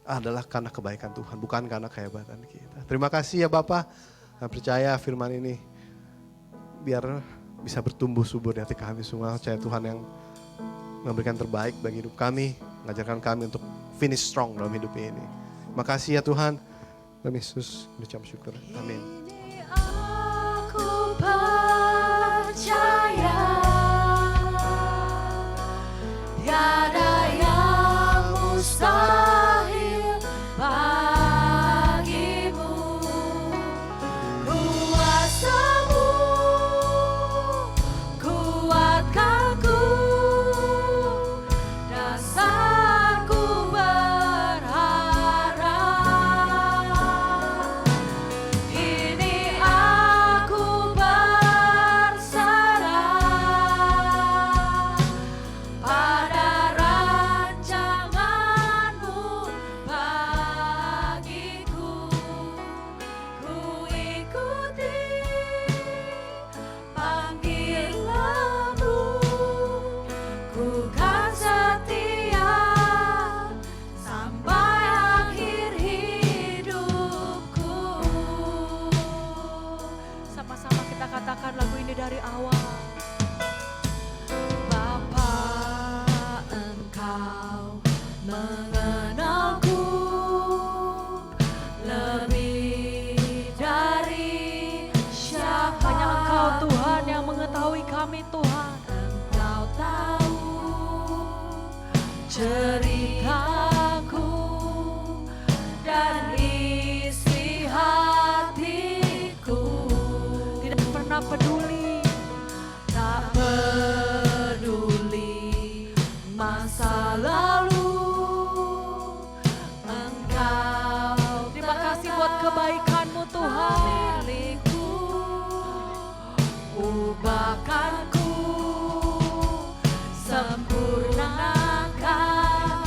[SPEAKER 5] Adalah karena kebaikan Tuhan, bukan karena kehebatan kita. Terima kasih ya Bapak. Saya percaya firman ini biar bisa bertumbuh subur di hati kami semua. Percaya Tuhan yang memberikan terbaik bagi hidup kami, mengajarkan kami untuk finish strong dalam hidup ini. Terima kasih ya Tuhan. Dalam Yesus mengucap syukur. Amin.
[SPEAKER 2] Ini aku percaya tiada yang mustahil bagimu. Kuasa-Mu kuatkanku, dasarku berharap. Ini aku berserah pada rancangan-Mu bagiku. Ku ikuti panggilan-Mu, ku kan setia sampai akhir hidupku.
[SPEAKER 3] Sama-sama kita katakan lagu ini dari awal.
[SPEAKER 2] Bapa, Engkau mengenalku lebih dari siapa.
[SPEAKER 3] Hanya Engkau Tuhan yang mengetahui kami Tuhan.
[SPEAKER 2] Engkau tahu ceritaku dan isi hatiku.
[SPEAKER 3] Tidak pernah peduli.
[SPEAKER 2] Tak peduli masa lalu, Engkau
[SPEAKER 3] Terima kasih buat kebaikan-Mu Tuhan.
[SPEAKER 2] milikku. Ubahkanku, sempurnakan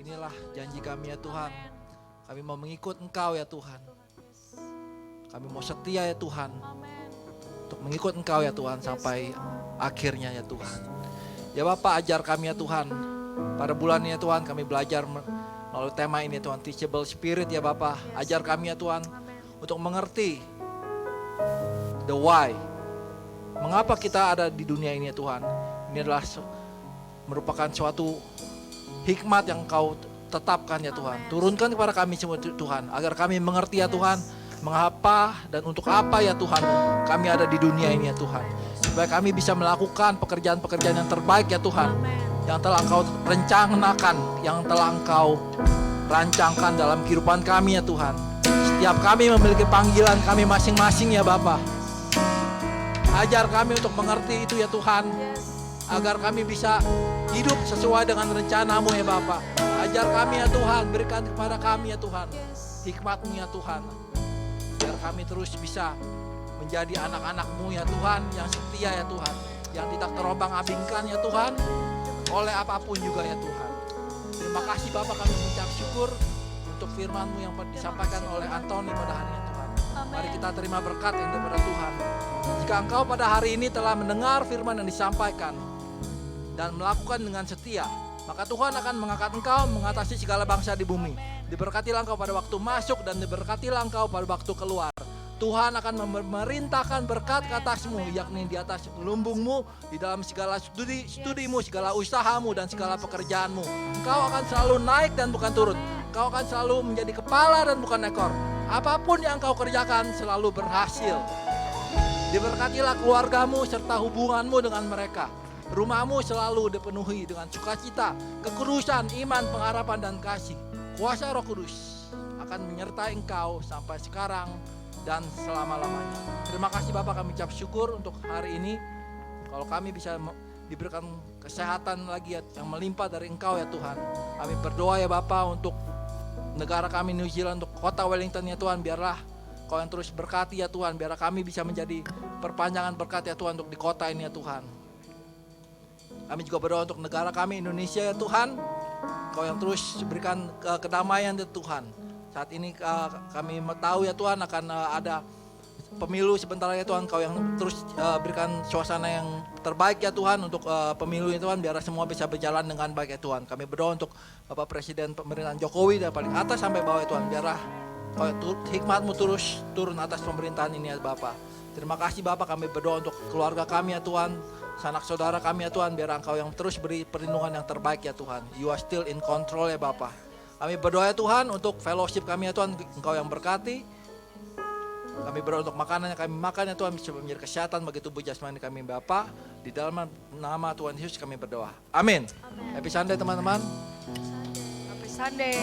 [SPEAKER 6] inilah janji kami ya Tuhan. Kami mau mengikut Engkau ya Tuhan. Kami mau setia ya Tuhan. Untuk mengikut Engkau ya Tuhan sampai akhirnya ya Tuhan. Ya Bapak, ajar kami ya Tuhan. Pada bulan ini ya Tuhan kami belajar melalui tema ini ya Tuhan, teachable spirit ya Bapak. Ajar kami ya Tuhan untuk mengerti the why. Mengapa kita ada di dunia ini ya Tuhan. Ini adalah merupakan suatu hikmat yang Kau tetapkan ya Tuhan. Turunkan kepada kami semua Tuhan, agar kami mengerti ya Tuhan, mengapa dan untuk apa ya Tuhan kami ada di dunia ini ya Tuhan. Supaya kami bisa melakukan pekerjaan-pekerjaan yang terbaik ya Tuhan, yang telah Engkau rencanakan, yang telah Engkau rancangkan dalam kehidupan kami ya Tuhan. Setiap kami memiliki panggilan kami masing-masing ya Bapa. Ajar kami untuk mengerti itu ya Tuhan, agar kami bisa hidup sesuai dengan rencana-Mu ya Bapa. Ajar kami ya Tuhan, berikan kepada kami ya Tuhan hikmat-Mu ya Tuhan, biar kami terus bisa menjadi anak-anak-Mu ya Tuhan, yang setia ya Tuhan, yang tidak terombang-ambingkan ya Tuhan oleh apapun juga ya Tuhan. Terima kasih Bapak, kami mengucap syukur untuk firman-Mu yang disampaikan oleh Antoni pada hari ini Tuhan. Mari kita terima berkat yang daripada Tuhan. Jika Engkau pada hari ini telah mendengar firman yang disampaikan dan melakukan dengan setia, maka Tuhan akan mengangkat Engkau mengatasi segala bangsa di bumi. Diberkatilah Engkau pada waktu masuk dan diberkatilah Engkau pada waktu keluar. Tuhan akan memerintahkan berkat ke atasmu, yakni di atas lumbungmu, di dalam segala studimu, segala usahamu, dan segala pekerjaanmu. Engkau akan selalu naik dan bukan turun. Engkau akan selalu menjadi kepala dan bukan ekor. Apapun yang engkau kerjakan selalu berhasil. Diberkatilah keluargamu serta hubunganmu dengan mereka. Rumahmu selalu dipenuhi dengan sukacita, kekudusan, iman, pengharapan, dan kasih. Kuasa Roh Kudus akan menyertai engkau sampai sekarang dan selama-lamanya. Terima kasih Bapak, kami ucap syukur untuk hari ini. Kalau kami bisa diberikan kesehatan lagi yang melimpah dari Engkau ya Tuhan. Kami berdoa ya Bapak untuk negara kami New Zealand, untuk kota Wellington ya Tuhan. Biarlah Kau yang terus berkati ya Tuhan. Biarlah kami bisa menjadi perpanjangan berkat ya Tuhan untuk di kota ini ya Tuhan. Kami juga berdoa untuk negara kami Indonesia ya Tuhan. Kau yang terus berikan kedamaian ya Tuhan. Saat ini kami tahu ya Tuhan akan ada pemilu sebentar ya Tuhan. Kau yang terus berikan suasana yang terbaik ya Tuhan untuk pemilu ya Tuhan. Biar semua bisa berjalan dengan baik ya Tuhan. Kami berdoa untuk Bapak Presiden pemerintahan Jokowi dari paling atas sampai bawah ya Tuhan. Biarlah hikmat-Mu terus turun atas pemerintahan ini ya Bapak. Terima kasih Bapak, kami berdoa untuk keluarga kami ya Tuhan, sanak saudara kami ya Tuhan. Biar Engkau yang terus beri perlindungan yang terbaik ya Tuhan. You are still in control ya Bapak. Kami berdoa ya Tuhan untuk fellowship kami ya Tuhan, Engkau yang berkati. Kami berdoa untuk makanan yang kami makan ya Tuhan, bisa menjadi kesehatan bagi tubuh jasmani kami Bapa. Di dalam nama Tuhan Yesus kami berdoa. Amin. Happy Sunday teman-teman.
[SPEAKER 3] Happy Sunday.